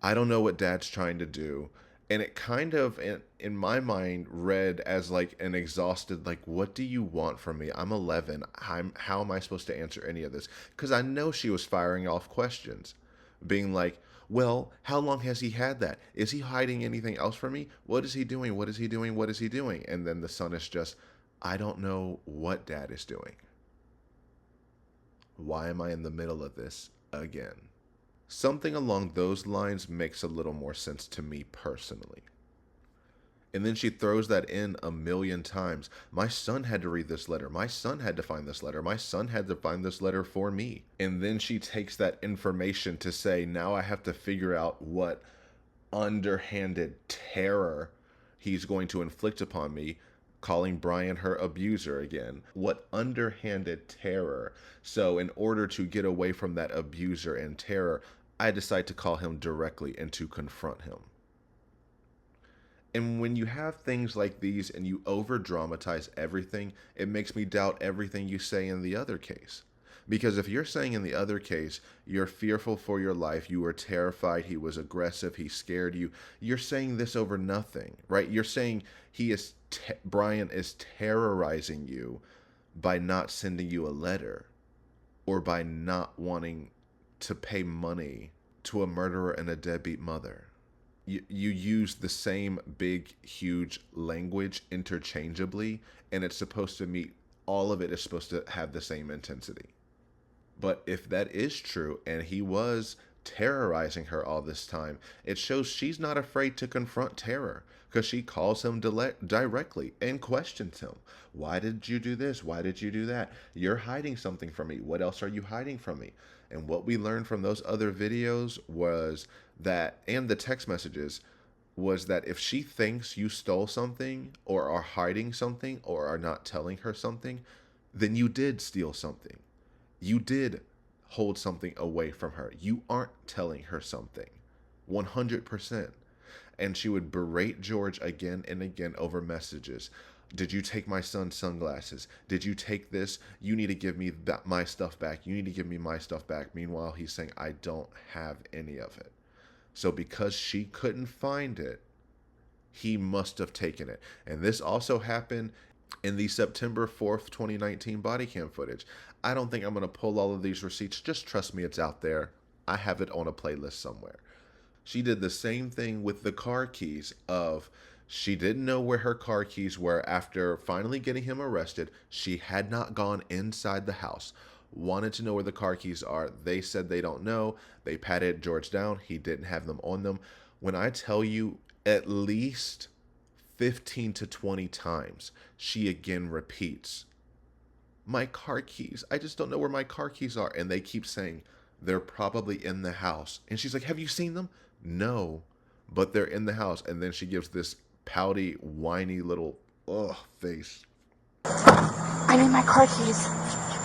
"I don't know what dad's trying to do." And it kind of, in my mind, read as like an exhausted, like, "What do you want from me? I'm 11. How am I supposed to answer any of this?" Because I know she was firing off questions, being like, "Well, how long has he had that? Is he hiding anything else from me? What is he doing? What is he doing? What is he doing?" And then the son is just, "I don't know what dad is doing. Why am I in the middle of this again?" Something along those lines makes a little more sense to me personally. And then she throws that in a million times. "My son had to read this letter. My son had to find this letter. My son had to find this letter for me." And then she takes that information to say, now I have to figure out what underhanded terror he's going to inflict upon me, calling Brian her abuser again. What underhanded terror. So in order to get away from that abuser and terror, I decide to call him directly and to confront him. And when you have things like these and you over dramatize everything, it makes me doubt everything you say in the other case. Because if you're saying in the other case, you're fearful for your life, you were terrified, he was aggressive, he scared you, you're saying this over nothing, right? You're saying Brian is terrorizing you by not sending you a letter or by not wanting to pay money to a murderer and a deadbeat mother. You use the same big, huge language interchangeably, and it's supposed to meet, all of it is supposed to have the same intensity. But if that is true, and he was terrorizing her all this time, it shows she's not afraid to confront terror, because she calls him directly and questions him. "Why did you do this? Why did you do that? You're hiding something from me. What else are you hiding from me?" And what we learned from those other videos was that, and the text messages, was that if she thinks you stole something or are hiding something or are not telling her something, then you did steal something. You did hold something away from her. You aren't telling her something. 100%. And she would berate George again and again over messages. Did you take my son's sunglasses? Did you take this? You need to give me my stuff back. You need to give me my stuff back. Meanwhile, he's saying, I don't have any of it. So because she couldn't find it, he must have taken it. And this also happened in the September 4th, 2019 body cam footage. I don't think I'm going to pull all of these receipts. Just trust me, it's out there. I have it on a playlist somewhere. She did the same thing with the car keys of she didn't know where her car keys were after finally getting him arrested. She had not gone inside the house. Wanted to know where the car keys are. They said they don't know. They patted George down. He didn't have them on them. When I tell you at least 15 to 20 times, she again repeats, my car keys. I just don't know where my car keys are. And they keep saying, they're probably in the house. And she's like, have you seen them? No, but they're in the house. And then she gives this pouty, whiny little face. I need my car keys.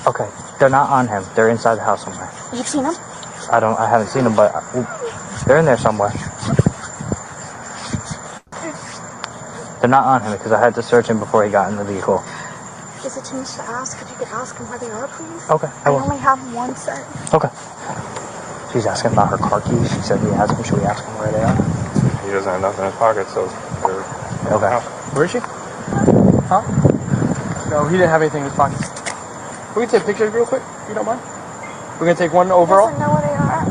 Okay, they're not on him. They're inside the house somewhere. You've seen them? I haven't seen them, but they're in there somewhere. They're not on him because I had to search him before he got in the vehicle. Is it too much to ask if you could ask him where they are, please? Okay, I only have one set. Okay. She's asking about her car keys. She said we asked him. Should we ask him where they are? He doesn't have nothing in his pocket, so they're... Okay. Where is she? Huh? No, he didn't have anything in his pockets. We can take pictures real quick, if you don't mind. We're going to take one overall. He doesn't know where they are.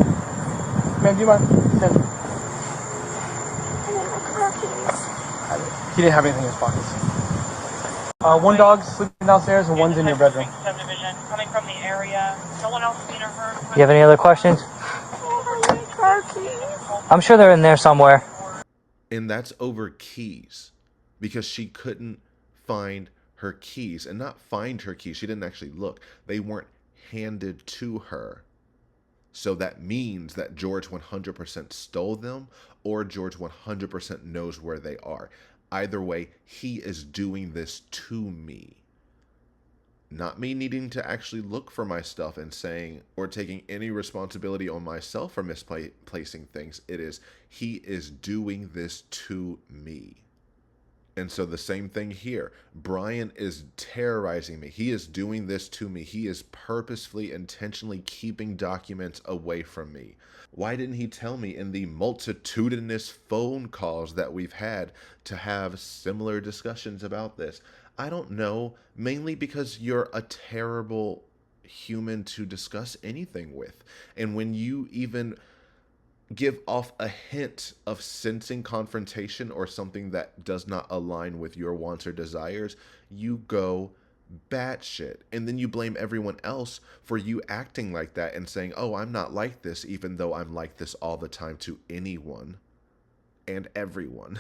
Ma'am, do you mind? Stand. I need my car keys. He didn't have anything in his pockets. One dog's sleeping downstairs and one's in your bedroom. Subdivision coming from the area. No one else seen or heard. You have any other questions? I need my car keys. I'm sure they're in there somewhere. And that's over keys because she couldn't find her keys, and not find her keys. She didn't actually look. They weren't handed to her. So that means that George 100% stole them or George 100% knows where they are. Either way, he is doing this to me. Not me needing to actually look for my stuff and saying or taking any responsibility on myself for misplacing things. It is, he is doing this to me. And so the same thing here. Brian is terrorizing me. He is doing this to me. He is purposefully, intentionally keeping documents away from me. Why didn't he tell me in the multitudinous phone calls that we've had to have similar discussions about this? I don't know, mainly because you're a terrible human to discuss anything with. And when you even give off a hint of sensing confrontation or something that does not align with your wants or desires, you go batshit. And then you blame everyone else for you acting like that and saying, oh, I'm not like this, even though I'm like this all the time to anyone and everyone.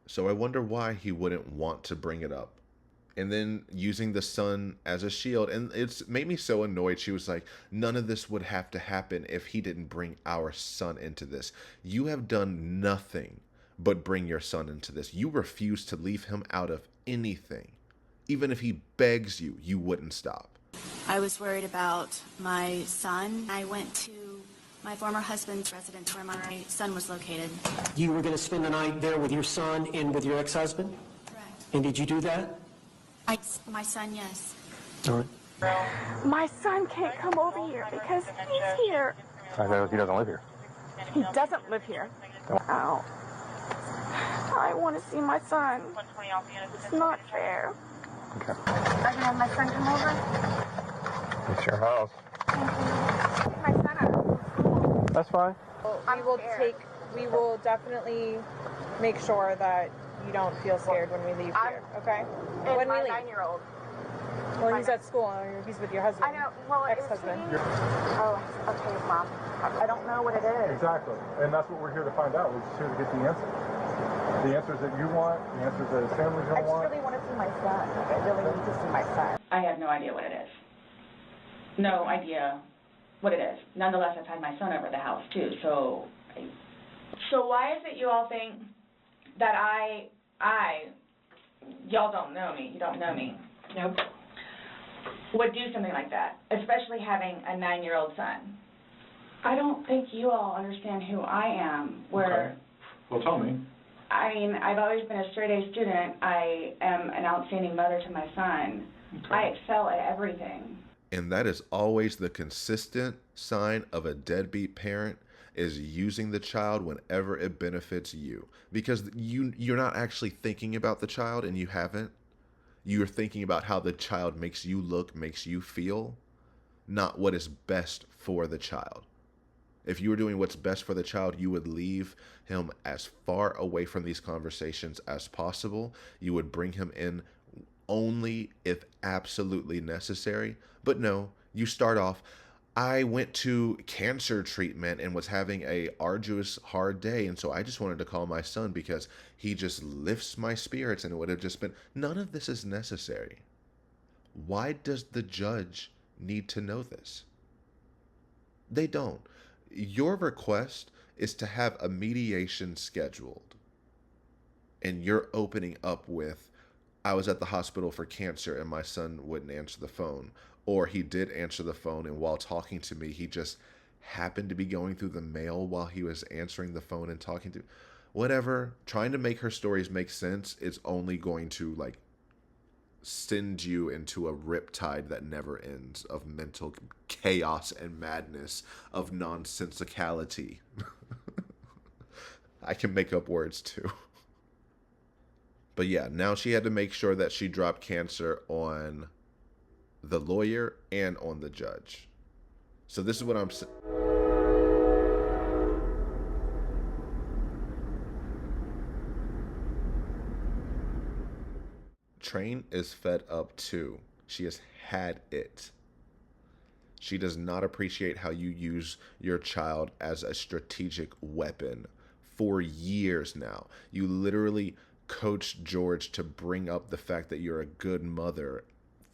So I wonder why he wouldn't want to bring it up. And then using the son as a shield. And it's made me so annoyed. She was like, none of this would have to happen if he didn't bring our son into this. You have done nothing but bring your son into this. You refuse to leave him out of anything. Even if he begs you, you wouldn't stop. I was worried about my son. I went to my former husband's residence where my son was located. You were going to spend the night there with your son and with your ex-husband? Correct. And did you do that? My son, yes. All right. My son can't come over here because he's here. He doesn't live here. He doesn't live here. Ow. I want to see my son. It's not fair. Okay. I can have my son come over. It's your house. My son at school. That's fine. We will definitely make sure that you don't feel scared when we leave here, okay? When my we leave. 9-year-old. Well, he's at school. He's with your husband. I know. Well, ex-husband. Oh, okay, Mom. I don't know what it is. Exactly. And that's what we're here to find out. We're just here to get the answer. The answers that you want, the answers that his family's I going to just want. really want to see my son. I really need to see my son. I have no idea what it is. No idea what it is. Nonetheless, I've had my son over the house too, so why is it you all think that y'all don't know me, you don't know me, nope, would do something like that, especially having a 9-year-old son? I don't think you all understand who I am, where... Okay. Well, tell me. I mean, I've always been a straight A student. I am an outstanding mother to my son. Okay. I excel at everything. And that is always the consistent sign of a deadbeat parent, is using the child whenever it benefits you. Because you're not actually thinking about the child, and you haven't. You're thinking about how the child makes you look, makes you feel, not what is best for the child. If you were doing what's best for the child, you would leave him as far away from these conversations as possible. You would bring him in only if absolutely necessary. But no, you start off, I went to cancer treatment and was having a arduous, hard day, and so I just wanted to call my son because he just lifts my spirits, and it would have just been, none of this is necessary. Why does the judge need to know this? They don't. Your request is to have a mediation scheduled, and you're opening up with, I was at the hospital for cancer and my son wouldn't answer the phone, or he did answer the phone and while talking to me, he just happened to be going through the mail while he was answering the phone and talking to whatever. Trying to make her stories make sense is only going to like send you into a riptide that never ends of mental chaos and madness, of nonsensicality. I can make up words too. But yeah, now she had to make sure that she dropped cancer on the lawyer and on the judge. So this is what I'm saying. Train is fed up too. She has had it. She does not appreciate how you use your child as a strategic weapon for years now. You literally coached George to bring up the fact that you're a good mother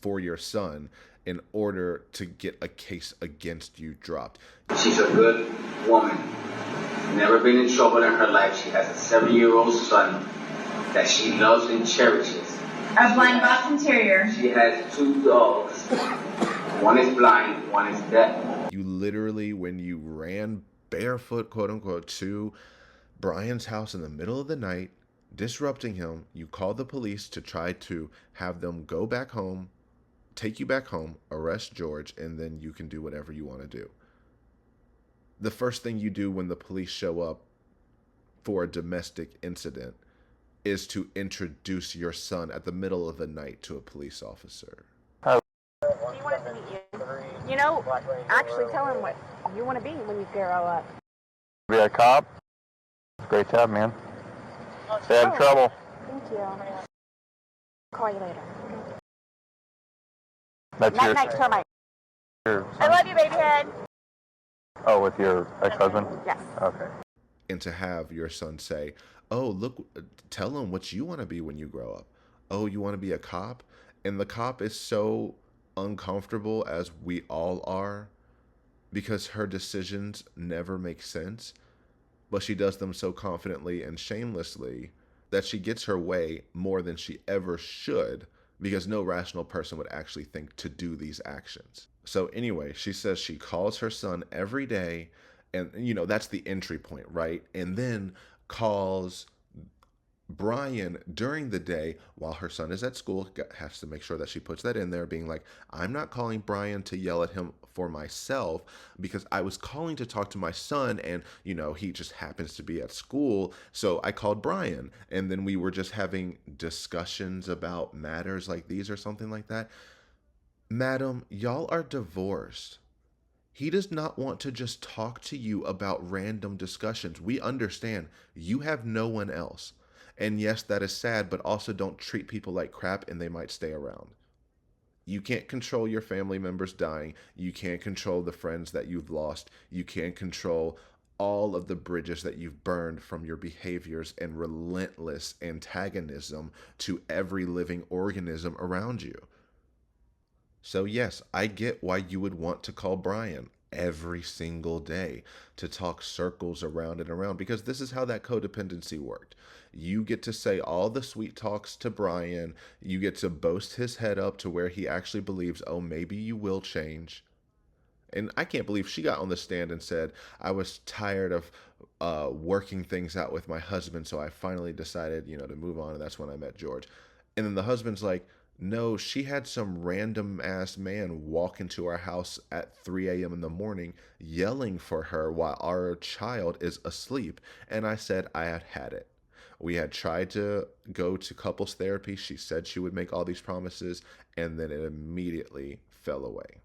for your son in order to get a case against you dropped. She's a good woman. Never been in trouble in her life. She has a 7-year-old son that she loves and cherishes. A blind Boston Terrier. She has 2 dogs. One is blind, one is deaf. You literally, when you ran barefoot, quote unquote, to Brian's house in the middle of the night, disrupting him, you called the police to try to have them go back home, take you back home, arrest George, and then you can do whatever you want to do. The first thing you do when the police show up for a domestic incident is to introduce your son at the middle of the night to a police officer. He wanted to meet you. You know, actually tell him what you want to be when you grow up. Be a cop? Great job, man. Stay out of trouble. Thank you. Call you later. That's Night, night, termite. I love you, baby head. Oh, with your ex-husband? Yes. Okay. And to have your son say, oh, look, tell him what you want to be when you grow up. Oh, you want to be a cop? And the cop is so uncomfortable, as we all are, because her decisions never make sense, but she does them so confidently and shamelessly that she gets her way more than she ever should, because no rational person would actually think to do these actions. So anyway, she says she calls her son every day, and you know, that's the entry point, right? And then calls Brian during the day while her son is at school, has to make sure that she puts that in there, being like, I'm not calling Brian to yell at him for myself, because I was calling to talk to my son, and you know, he just happens to be at school, so I called Brian, and then we were just having discussions about matters like these or something like that. Madam, y'all are divorced. He does not want to just talk to you about random discussions. We understand you have no one else. And yes, that is sad, but also don't treat people like crap and they might stay around. You can't control your family members dying. You can't control the friends that you've lost. You can't control all of the bridges that you've burned from your behaviors and relentless antagonism to every living organism around you. So yes, I get why you would want to call Brian every single day to talk circles around and around, because this is how that codependency worked. You get to say all the sweet talks to Brian. You get to boast his head up to where he actually believes, oh, maybe you will change. And I can't believe she got on the stand and said, I was tired of working things out with my husband, so I finally decided, to move on, and that's when I met George. And then the husband's like, no, she had some random ass man walk into our house at 3 a.m. in the morning yelling for her while our child is asleep. And I said I had had it. We had tried to go to couples therapy. She said she would make all these promises, and then it immediately fell away.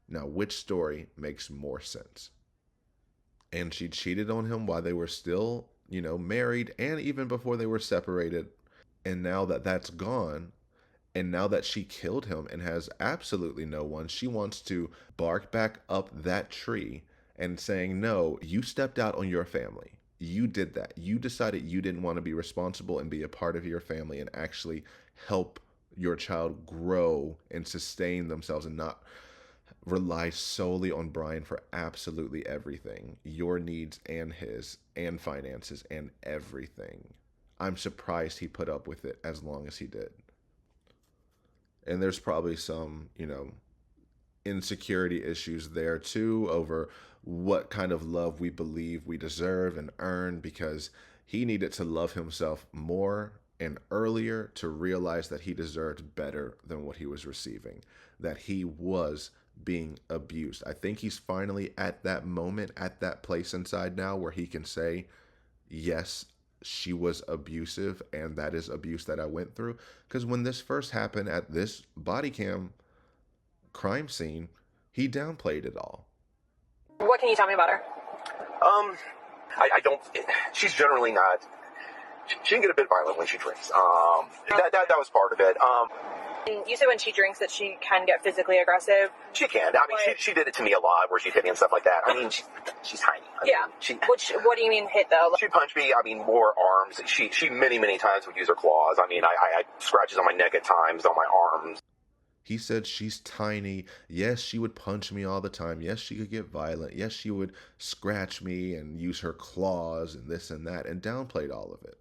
Now, which story makes more sense? And she cheated on him while they were still, married, and even before they were separated. And now that that's gone, and now that she killed him and has absolutely no one, she wants to bark back up that tree and saying, no, you stepped out on your family. You did that. You decided you didn't want to be responsible and be a part of your family and actually help your child grow and sustain themselves and not rely solely on Brian for absolutely everything, your needs and his, and finances and everything. I'm surprised he put up with it as long as he did. And there's probably some, insecurity issues there too over what kind of love we believe we deserve and earn, because he needed to love himself more and earlier to realize that he deserved better than what he was receiving, that he was being abused. I think he's finally at that moment, at that place inside now where he can say, yes, she was abusive, and that is abuse that I went through. Because when this first happened at this body cam crime scene, he downplayed it all. What can you tell me about her? I don't. She's generally not. She can get a bit violent when she drinks. That was part of it. And you said when she drinks that she can get physically aggressive. She can. I mean, she did it to me a lot, where she'd hit me and stuff like that. I mean, she's tiny. What do you mean hit though? She punched me. I mean, more arms. She many times would use her claws. I mean, I had scratches on my neck at times, on my arms. He said she's tiny. Yes, she would punch me all the time. Yes, she could get violent. Yes, she would scratch me and use her claws and this and that, and downplayed all of it.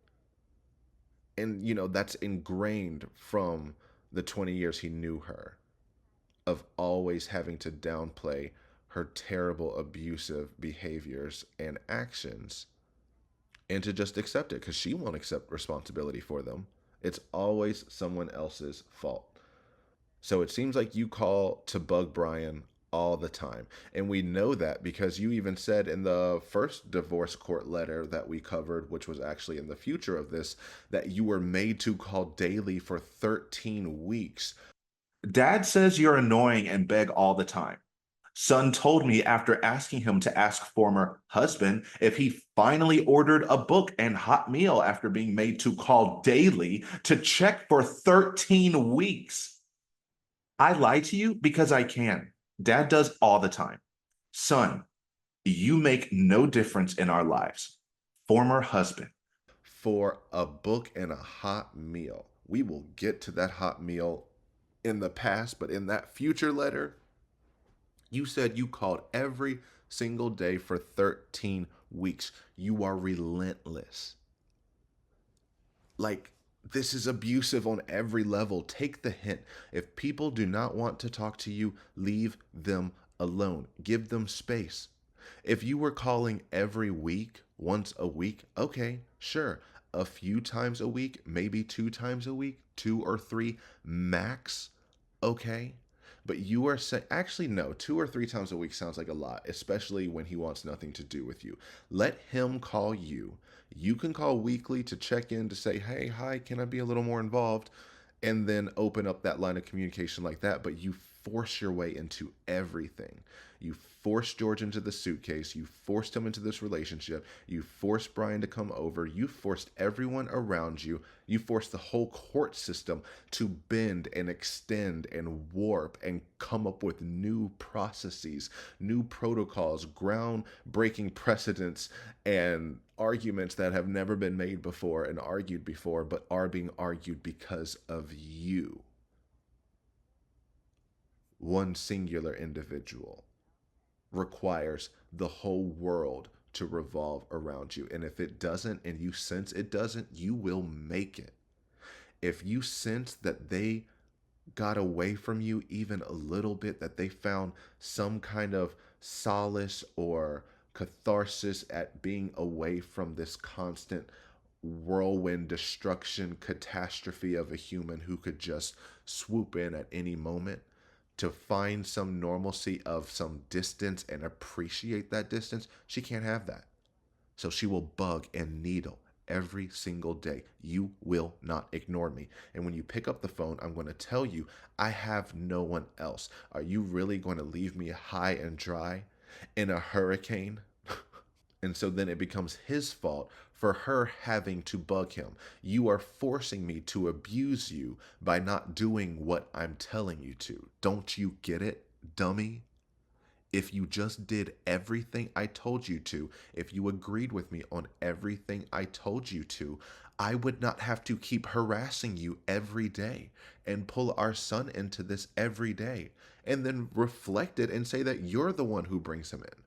And, that's ingrained from the 20 years he knew her, of always having to downplay her terrible abusive behaviors and actions, and to just accept it because she won't accept responsibility for them. It's always someone else's fault. So it seems like you call to bug Brian all the time. And we know that because you even said in the first divorce court letter that we covered, which was actually in the future of this, that you were made to call daily for 13 weeks. Dad says you're annoying and beg all the time. Son told me after asking him to ask former husband if he finally ordered a book and hot meal after being made to call daily to check for 13 weeks. I lie to you because I can. Dad does all the time. Son, you make no difference in our lives. Former husband. For a book and a hot meal. We will get to that hot meal in the past, but in that future letter, you said you called every single day for 13 weeks. You are relentless. This is abusive on every level. Take the hint. If people do not want to talk to you, leave them alone. Give them space. If you were calling every week, once a week, okay, sure. A few times a week, maybe 2 times a week, 2 or 3 max, okay. But you are saying, actually, no, 2 or 3 times a week sounds like a lot, especially when he wants nothing to do with you. Let him call you. You can call weekly to check in to say, hey, hi, can I be a little more involved? And then open up that line of communication like that. But you force your way into everything. You forced George into the suitcase. You forced him into this relationship. You forced Brian to come over. You forced everyone around you. You forced the whole court system to bend and extend and warp and come up with new processes, new protocols, groundbreaking precedents, and arguments that have never been made before and argued before, but are being argued because of you. One singular individual requires the whole world to revolve around you. And if it doesn't, and you sense it doesn't, you will make it. If you sense that they got away from you even a little bit, that they found some kind of solace or catharsis at being away from this constant whirlwind destruction catastrophe of a human who could just swoop in at any moment, to find some normalcy of some distance and appreciate that distance, she can't have that. So she will bug and needle every single day. You will not ignore me. And when you pick up the phone, I'm going to tell you, I have no one else. Are you really going to leave me high and dry in a hurricane? And so then it becomes his fault for her having to bug him. You are forcing me to abuse you by not doing what I'm telling you to. Don't you get it, dummy? If you just did everything I told you to, if you agreed with me on everything I told you to, I would not have to keep harassing you every day and pull our son into this every day and then reflect it and say that you're the one who brings him in.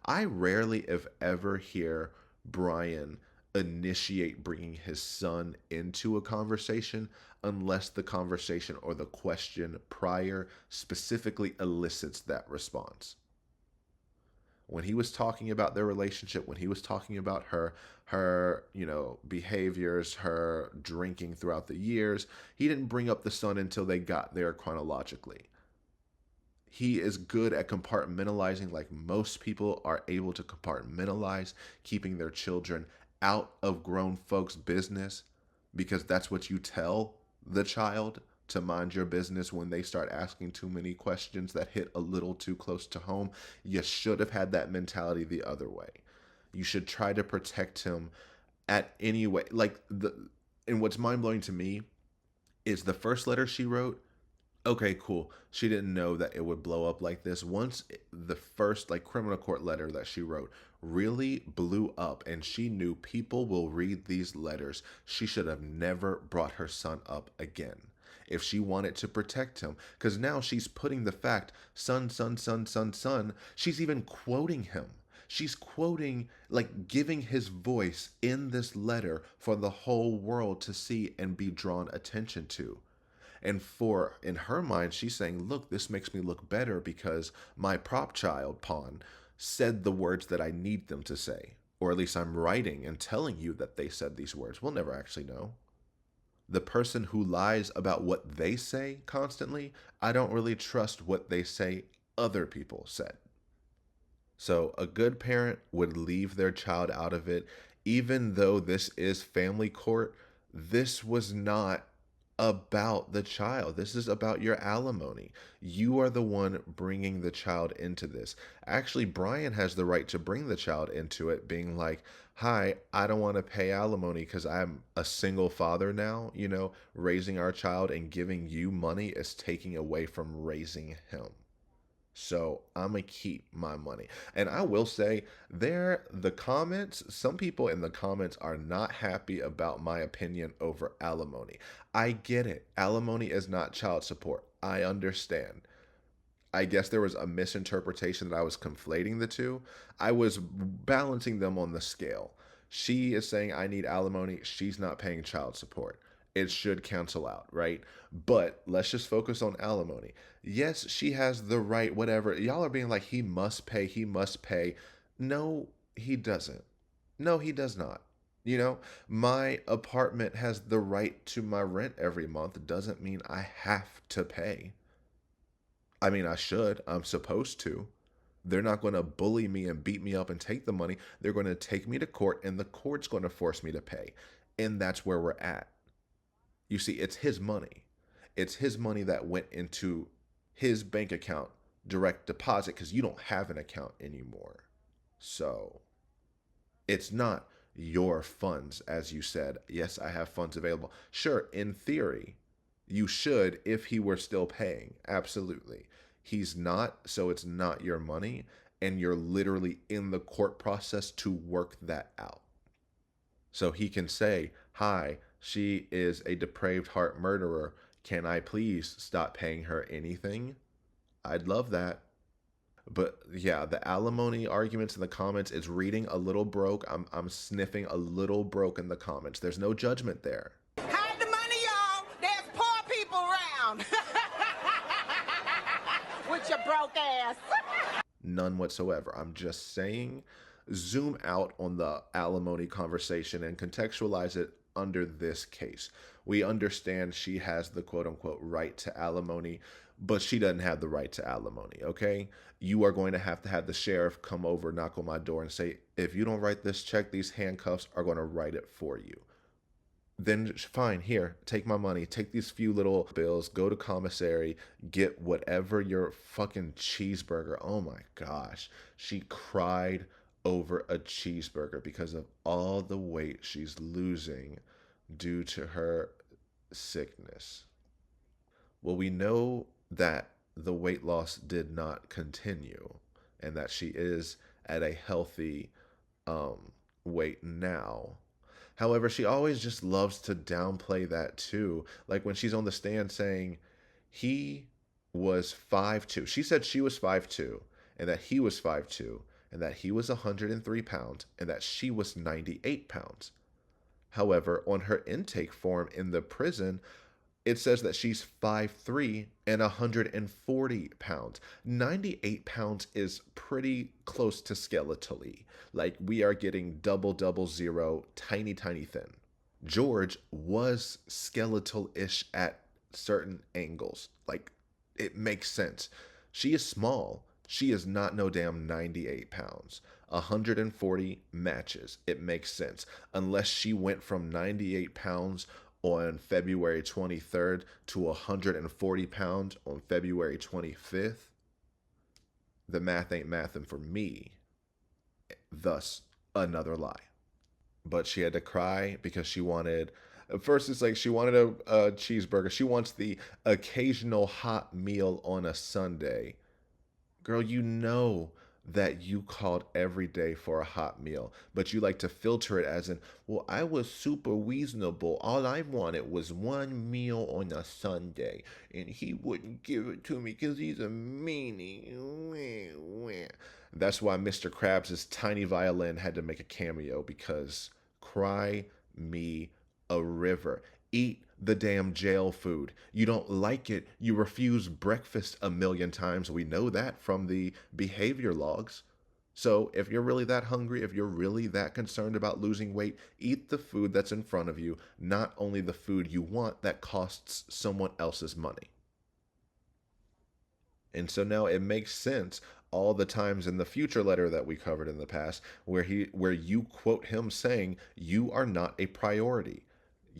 I rarely, if ever, hear Brian initiate bringing his son into a conversation unless the conversation or the question prior specifically elicits that response. When he was talking about their relationship, when he was talking about her, behaviors, her drinking throughout the years, he didn't bring up the son until they got there chronologically. He is good at compartmentalizing, like most people are able to compartmentalize, keeping their children out of grown folks' business, because that's what you tell the child, to mind your business when they start asking too many questions that hit a little too close to home. You should have had that mentality the other way. You should try to protect him at any way. And what's mind-blowing to me is the first letter she wrote. Okay, cool. She didn't know that it would blow up like this. Once the first criminal court letter that she wrote really blew up and she knew people will read these letters, she should have never brought her son up again if she wanted to protect him. Because now she's putting the fact, son, son, son, son, son. She's even quoting him. She's quoting, giving his voice in this letter for the whole world to see and be drawn attention to. And in her mind, she's saying, look, this makes me look better because my prop child pawn said the words that I need them to say. Or at least I'm writing and telling you that they said these words. We'll never actually know. The person who lies about what they say constantly, I don't really trust what they say other people said. So a good parent would leave their child out of it. Even though this is family court, this was not about the child. This is about your alimony. You are the one bringing the child into this. Actually, Brian has the right to bring the child into it, being like, hi, I don't want to pay alimony because I'm a single father now. Raising our child and giving you money is taking away from raising him. So I'm going to keep my money. And I will say some people in the comments are not happy about my opinion over alimony. I get it. Alimony is not child support. I understand. I guess there was a misinterpretation that I was conflating the two. I was balancing them on the scale. She is saying I need alimony. She's not paying child support. It should cancel out, right? But let's just focus on alimony. Yes, she has the right, whatever. Y'all are being like, he must pay, he must pay. No, he doesn't. No, he does not. My apartment has the right to my rent every month. It doesn't mean I have to pay. I mean, I should. I'm supposed to. They're not going to bully me and beat me up and take the money. They're going to take me to court, and the court's going to force me to pay. And that's where we're at. You see, it's his money. It's his money that went into his bank account, direct deposit, because you don't have an account anymore. So it's not your funds, as you said. Yes, I have funds available. Sure, in theory, you should if he were still paying. Absolutely. He's not, so it's not your money, and you're literally in the court process to work that out. So he can say, hi, she is a depraved heart murderer. Can I please stop paying her anything? I'd love that. But yeah, the alimony arguments in the comments is reading a little broke. I'm sniffing a little broke in the comments. There's no judgment there. Hide the money, y'all. There's poor people around. you broke ass. None whatsoever. I'm just saying, zoom out on the alimony conversation and contextualize it under this case. We understand she has the quote unquote right to alimony, but she doesn't have the right to alimony, okay? You are going to have the sheriff come over, knock on my door, and say, if you don't write this check, these handcuffs are going to write it for you. Then fine, here, take my money, take these few little bills, go to commissary, get whatever your fucking cheeseburger. Oh my gosh. She cried over a cheeseburger because of all the weight she's losing due to her sickness. Well, we know that the weight loss did not continue and that she is at a healthy weight now. However, she always just loves to downplay that too. Like when she's on the stand saying he was 5'2". She said she was 5'2", and that he was 5'2", and that he was 103 pounds, and that she was 98 pounds. However, on her intake form in the prison, it says that she's 5'3" and 140 pounds. 98 pounds is pretty close to skeletally. Like we are getting double, zero, tiny, tiny thin. George was skeletal-ish at certain angles. Like it makes sense. She is small. She is not no damn 98 pounds. 140 matches. It makes sense. Unless she went from 98 pounds on February 23rd to 140 pounds on February 25th, the math ain't mathin' for me. Thus, another lie. But she had to cry because she wanted, at first it's like she wanted a cheeseburger. She wants the occasional hot meal on a Sunday. Girl, you know that you called every day for a hot meal, but you like to filter it as in, well, I was super reasonable. All I wanted was one meal on a Sunday, and he wouldn't give it to me because he's a meanie. That's why Mr. Krabs' tiny violin had to make a cameo, because cry me a river. Eat the damn jail food. You don't like it. You refuse breakfast a million times. We know that from the behavior logs. So if you're really that hungry, if you're really that concerned about losing weight, eat the food that's in front of you, not only the food you want that costs someone else's money. And so now it makes sense all the times in the future letter that we covered in the past where you quote him saying, you are not a priority.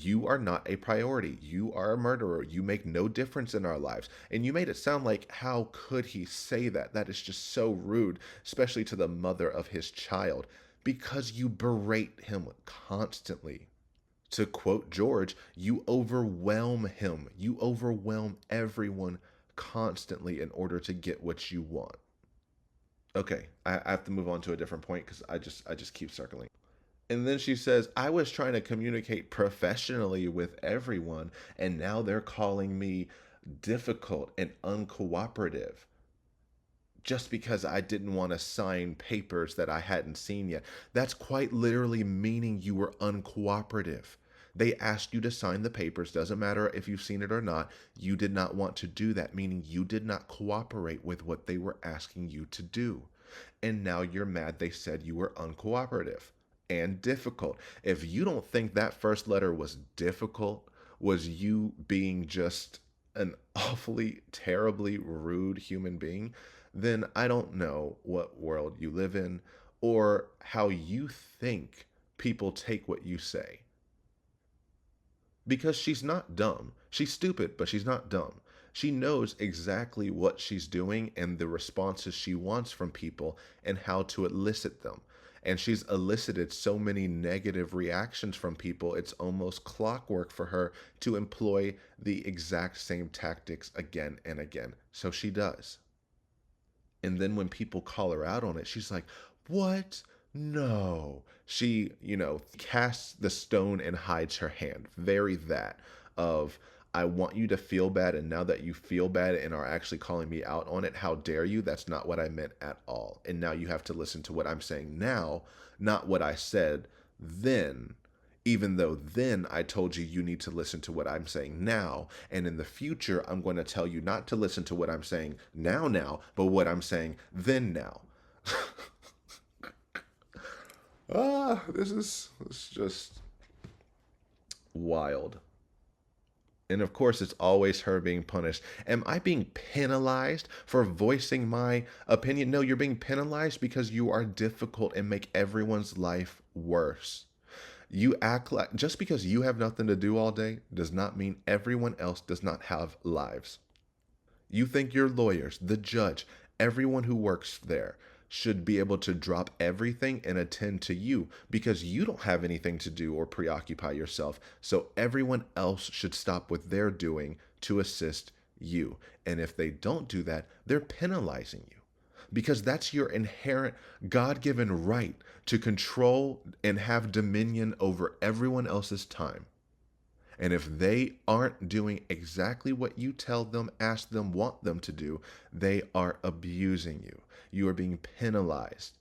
You are not a priority. You are a murderer. You make no difference in our lives. And you made it sound like, how could he say that? That is just so rude, especially to the mother of his child, because you berate him constantly. To quote George, you overwhelm him. You overwhelm everyone constantly in order to get what you want. Okay, I have to move on to a different point because I just keep circling. And then she says, I was trying to communicate professionally with everyone, and now they're calling me difficult and uncooperative just because I didn't want to sign papers that I hadn't seen yet. That's quite literally meaning you were uncooperative. They asked you to sign the papers. Doesn't matter if you've seen it or not. You did not want to do that, meaning you did not cooperate with what they were asking you to do. And now you're mad they said you were uncooperative and difficult. If you don't think that first letter was difficult, was you being just an awfully, terribly rude human being, then I don't know what world you live in or how you think people take what you say. Because she's not dumb. She's stupid, but she's not dumb. She knows exactly what she's doing and the responses she wants from people and how to elicit them. And she's elicited so many negative reactions from people, it's almost clockwork for her to employ the exact same tactics again and again. So she does. And then when people call her out on it, she's like, what? No. She, casts the stone and hides her hand. Very that of, I want you to feel bad, and now that you feel bad and are actually calling me out on it, how dare you? That's not what I meant at all. And now you have to listen to what I'm saying now, not what I said then, Even though then I told you you need to listen to what I'm saying now, and in the future I'm going to tell you not to listen to what I'm saying now, but what I'm saying then now. This is just wild. And of course, it's always her being punished. Am I being penalized for voicing my opinion? No, you're being penalized because you are difficult and make everyone's life worse. You act like just because you have nothing to do all day does not mean everyone else does not have lives. You think your lawyers, the judge, everyone who works there should be able to drop everything and attend to you because you don't have anything to do or preoccupy yourself. So everyone else should stop what they're doing to assist you. And if they don't do that, they're penalizing you because that's your inherent God-given right to control and have dominion over everyone else's time. And if they aren't doing exactly what you tell them, ask them, want them to do, they are abusing you. You are being penalized.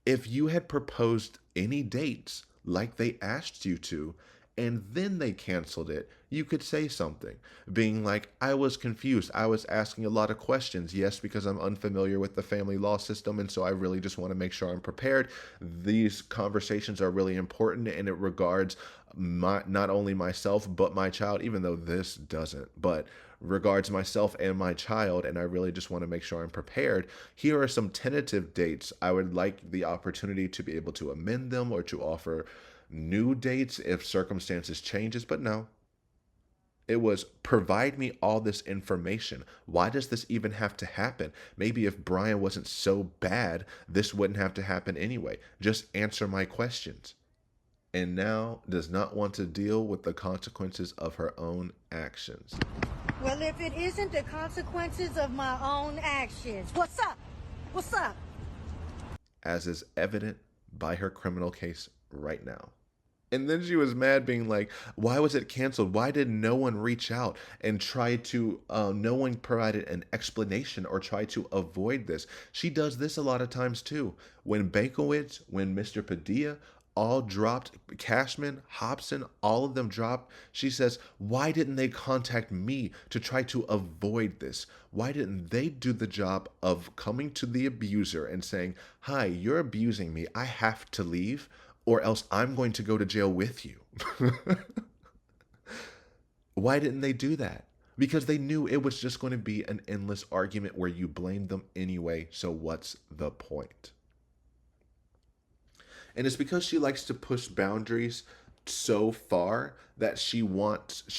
If you had proposed any dates like they asked you to, and then they canceled it, you could say something, being like, I was confused. I was asking a lot of questions. Yes, because I'm unfamiliar with the family law system, and so I really just want to make sure I'm prepared. These conversations are really important, and it regards not only myself, but my child, even though this doesn't, but regards myself and my child, and I really just want to make sure I'm prepared. Here are some tentative dates. I would like the opportunity to be able to amend them or to offer new dates if circumstances changes, but no. It was provide me all this information. Why does this even have to happen? Maybe if Brian wasn't so bad, this wouldn't have to happen anyway. Just answer my questions. And now does not want to deal with the consequences of her own actions. Well, if it isn't the consequences of my own actions, what's up? What's up? As is evident by her criminal case right now. And then she was mad, being like, why was it canceled? Why did no one reach out and try to, no one provided an explanation or try to avoid this? She does this a lot of times too. When Bankowitz, when Mr. Padilla, all dropped, Cashman, Hobson, all of them dropped, she says, why didn't they contact me to try to avoid this? Why didn't they do the job of coming to the abuser and saying, hi, you're abusing me, I have to leave, or else I'm going to go to jail with you? Why didn't they do that? Because they knew it was just going to be an endless argument where you blamed them anyway, so what's the point? And it's because she likes to push boundaries so far that she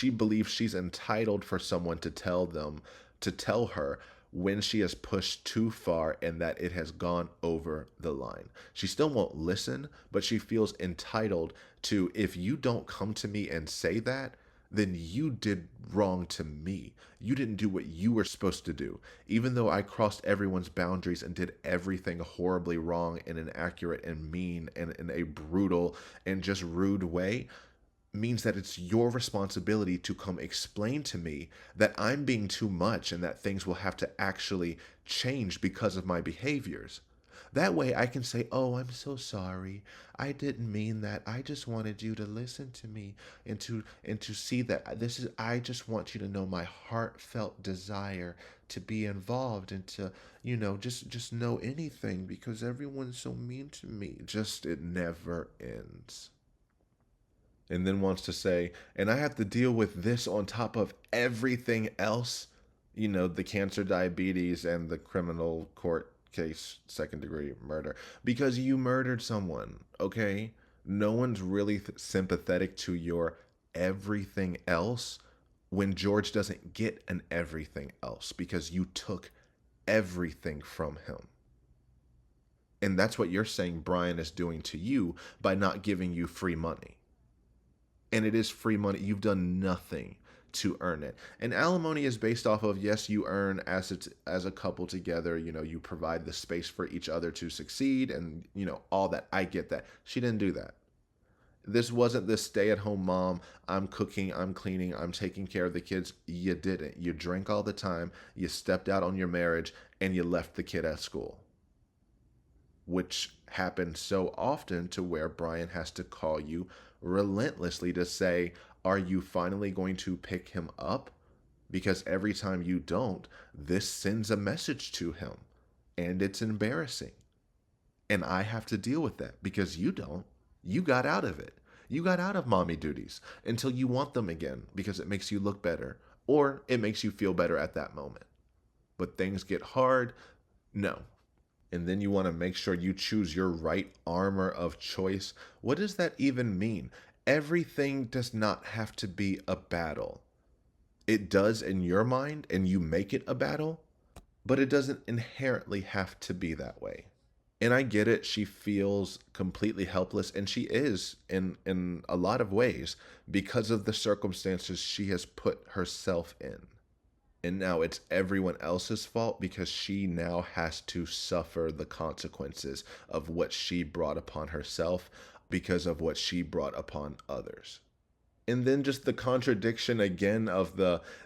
believes she's entitled for someone to tell her when she has pushed too far and that it has gone over the line. She still won't listen, but she feels entitled to, if you don't come to me and say that, then you did wrong to me. You didn't do what you were supposed to do. Even though I crossed everyone's boundaries and did everything horribly wrong and inaccurate and mean and in a brutal and just rude way, means that it's your responsibility to come explain to me that I'm being too much and that things will have to actually change because of my behaviors. That way I can say, oh, I'm so sorry. I didn't mean that. I just wanted you to listen to me and to see that I just want you to know my heartfelt desire to be involved and to, just know anything because everyone's so mean to me. It never ends. And then wants to say, and I have to deal with this on top of everything else, the cancer, diabetes, and the criminal court case, second-degree murder, because you murdered someone, okay? No one's really sympathetic to your everything else when George doesn't get an everything else because you took everything from him. And that's what you're saying Brian is doing to you by not giving you free money. And it is free money. You've done nothing to earn it. And alimony is based off of, yes, you earn as a couple together, you provide the space for each other to succeed and, all that. I get that. She didn't do that. This wasn't this stay-at-home mom, I'm cooking, I'm cleaning, I'm taking care of the kids. You didn't. You drank all the time, you stepped out on your marriage, and you left the kid at school. Which happened so often to where Brian has to call you relentlessly to say, are you finally going to pick him up? Because every time you don't, this sends a message to him, and it's embarrassing. And I have to deal with that because you don't. You got out of it. You got out of mommy duties until you want them again because it makes you look better or it makes you feel better at that moment. But things get hard. No. And then you want to make sure you choose your right armor of choice. What does that even mean? Everything does not have to be a battle. It does in your mind, and you make it a battle, but it doesn't inherently have to be that way. And I get it, she feels completely helpless, and she is in a lot of ways because of the circumstances she has put herself in. And now it's everyone else's fault because she now has to suffer the consequences of what she brought upon herself because of what she brought upon others. And then just the contradiction again of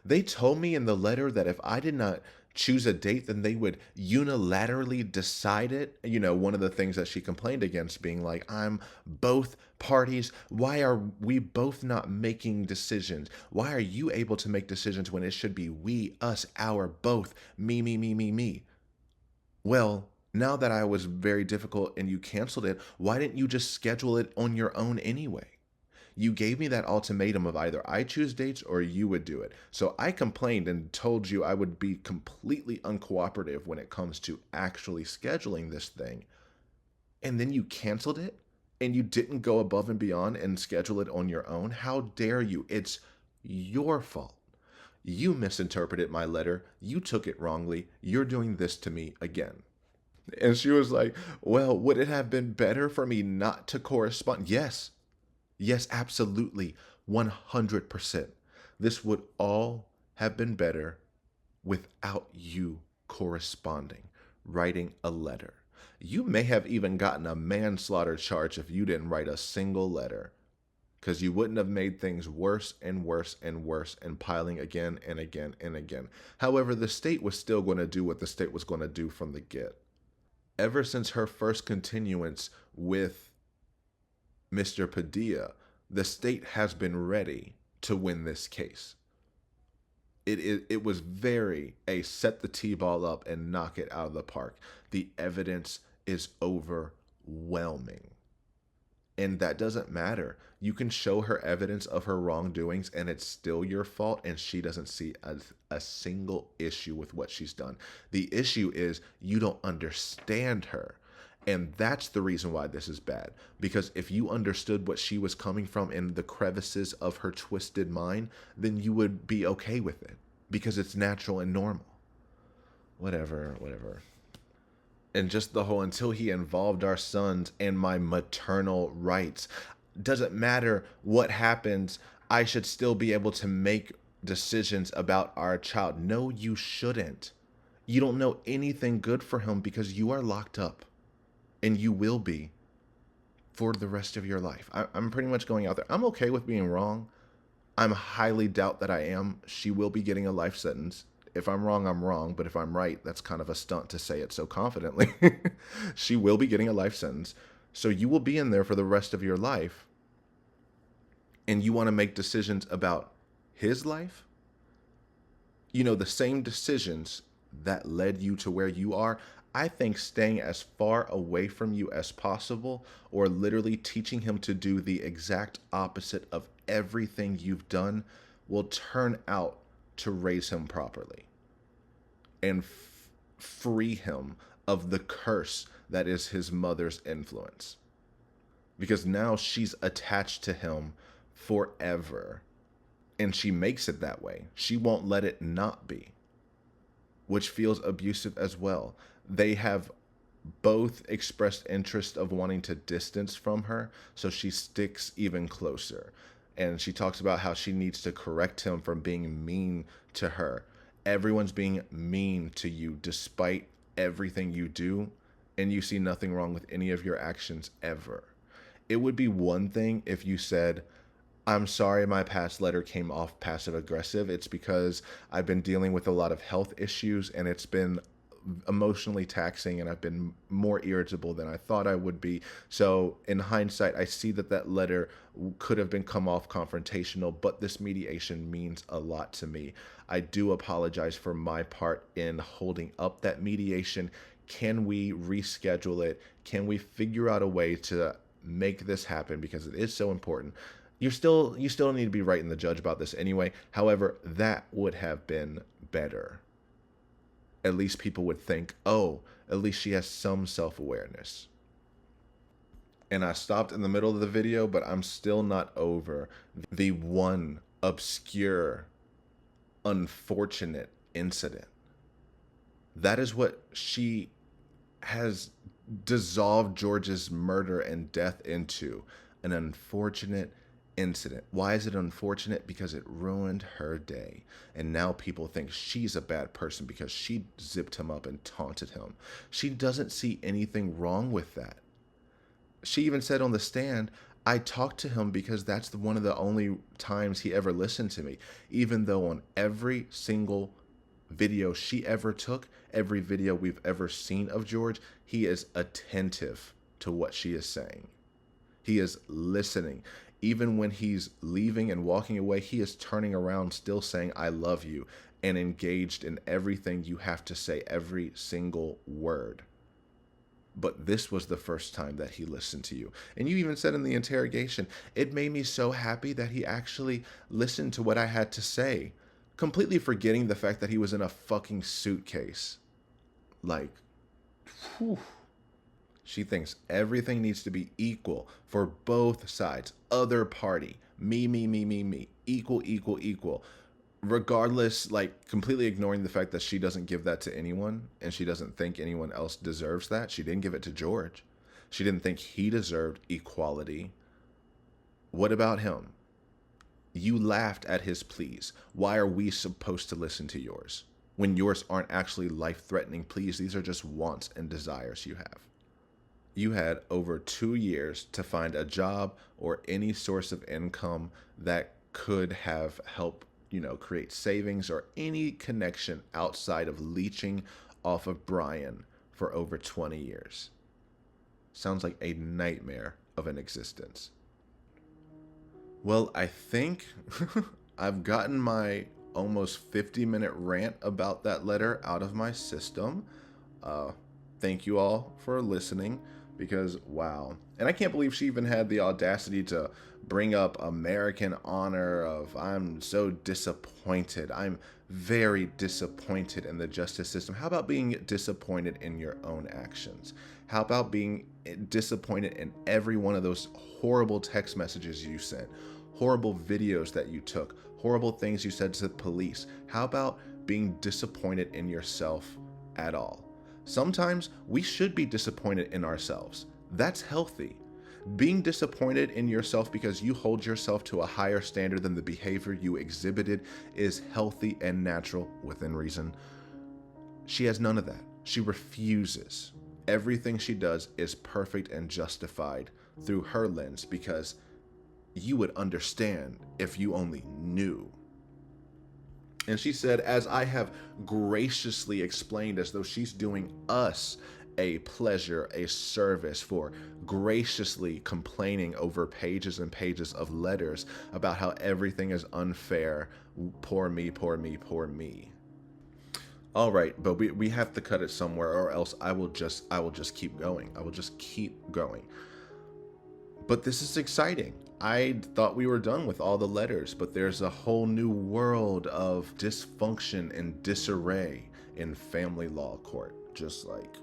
they told me in the letter that if I did not choose a date, then they would unilaterally decide it. You know, one of the things that she complained against being like, I'm both parties. Why are we both not making decisions? Why are you able to make decisions when it should be we, us, our, both, me, me, me, me, me? Well, now that I was very difficult and you canceled it, why didn't you just schedule it on your own anyway? You gave me that ultimatum of either I choose dates or you would do it. So I complained and told you I would be completely uncooperative when it comes to actually scheduling this thing. And then you canceled it and you didn't go above and beyond and schedule it on your own. How dare you? It's your fault. You misinterpreted my letter. You took it wrongly. You're doing this to me again. And she was like, well, would it have been better for me not to correspond? Yes. Yes, absolutely. 100%. This would all have been better without you corresponding, writing a letter. You may have even gotten a manslaughter charge if you didn't write a single letter, because you wouldn't have made things worse and worse and worse and piling again and again and again. However, the state was still going to do what the state was going to do from the get. Ever since her first continuance with Mr. Padilla, the state has been ready to win this case. It was very a set the T-ball up and knock it out of the park. The evidence is overwhelming. And that doesn't matter. You can show her evidence of her wrongdoings and it's still your fault, and she doesn't see a single issue with what she's done. The issue is you don't understand her. And that's the reason why this is bad. Because if you understood what she was coming from in the crevices of her twisted mind, then you would be okay with it. Because it's natural and normal. Whatever. And just the whole, until he involved our sons and my maternal rights. Doesn't matter what happens, I should still be able to make decisions about our child. No, you shouldn't. You don't know anything good for him because you are locked up. And you will be for the rest of your life. I'm pretty much going out there. I'm okay with being wrong. I'm highly doubt that I am. She will be getting a life sentence. If I'm wrong, I'm wrong. But if I'm right, that's kind of a stunt to say it so confidently. She will be getting a life sentence. So you will be in there for the rest of your life. And you want to make decisions about his life? You know, the same decisions that led you to where you are. I think staying as far away from you as possible, or literally teaching him to do the exact opposite of everything you've done, will turn out to raise him properly and free him of the curse that is his mother's influence. Because now she's attached to him forever, and she makes it that way. She won't let it not be, which feels abusive as well. They have both expressed interest of wanting to distance from her, so she sticks even closer. And she talks about how she needs to correct him from being mean to her. Everyone's being mean to you despite everything you do, and you see nothing wrong with any of your actions ever. It would be one thing if you said, I'm sorry my past letter came off passive aggressive. It's because I've been dealing with a lot of health issues and it's been emotionally taxing, and I've been more irritable than I thought I would be. So in hindsight, I see that that letter could have been come off confrontational, but this mediation means a lot to me. I do apologize for my part in holding up that mediation. Can we reschedule it? Can we figure out a way to make this happen, because it is so important? You still need to be writing the judge about this anyway. However, that would have been better. At least people would think, oh, at least she has some self-awareness. And I stopped in the middle of the video, but I'm still not over the one obscure, unfortunate incident. That is what she has dissolved George's murder and death into, an unfortunate incident. Why is it unfortunate? Because it ruined her day. And now people think she's a bad person because she zipped him up and taunted him. She doesn't see anything wrong with that. She even said on the stand, I talked to him because that's one of the only times he ever listened to me. Even though on every single video she ever took, every video we've ever seen of George, he is attentive to what she is saying. He is listening. Even when he's leaving and walking away, he is turning around still saying, I love you, and engaged in everything you have to say, every single word. But this was the first time that he listened to you. And you even said in the interrogation, it made me so happy that he actually listened to what I had to say, completely forgetting the fact that he was in a fucking suitcase. Like, whew. She thinks everything needs to be equal for both sides. Other party. Me. Equal, equal, equal. Regardless, like completely ignoring the fact that she doesn't give that to anyone and she doesn't think anyone else deserves that. She didn't give it to George. She didn't think he deserved equality. What about him? You laughed at his pleas. Why are we supposed to listen to yours when yours aren't actually life-threatening pleas? These are just wants and desires you have. You had over 2 years to find a job or any source of income that could have helped, create savings or any connection outside of leeching off of Brian for over 20 years. Sounds like a nightmare of an existence. Well, I think I've gotten my almost 50-minute rant about that letter out of my system. Thank you all for listening. Because, wow. And I can't believe she even had the audacity to bring up American honor of, I'm so disappointed. I'm very disappointed in the justice system. How about being disappointed in your own actions? How about being disappointed in every one of those horrible text messages you sent, horrible videos that you took, horrible things you said to the police? How about being disappointed in yourself at all? Sometimes we should be disappointed in ourselves. That's healthy. Being disappointed in yourself because you hold yourself to a higher standard than the behavior you exhibited is healthy and natural within reason. She has none of that. She refuses. Everything she does is perfect and justified through her lens because you would understand if you only knew. And she said, as I have graciously explained, as though she's doing us a pleasure, a service for graciously complaining over pages and pages of letters about how everything is unfair. Poor me, poor me, poor me. All right, but we have to cut it somewhere or else I will just keep going. I will just keep going. But this is exciting. I thought we were done with all the letters, but there's a whole new world of dysfunction and disarray in family law court. Just like,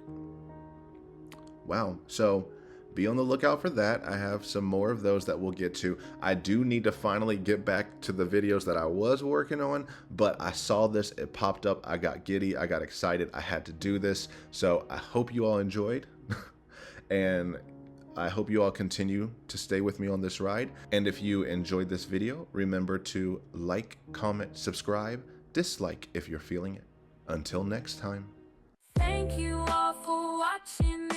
wow. So be on the lookout for that. I have some more of those that we'll get to. I do need to finally get back to the videos that I was working on, but I saw this, it popped up, I got giddy, I got excited, I had to do this. So I hope you all enjoyed. And I hope you all continue to stay with me on this ride. And if you enjoyed this video, remember to like, comment, subscribe, dislike if you're feeling it. Until next time. Thank you all for watching.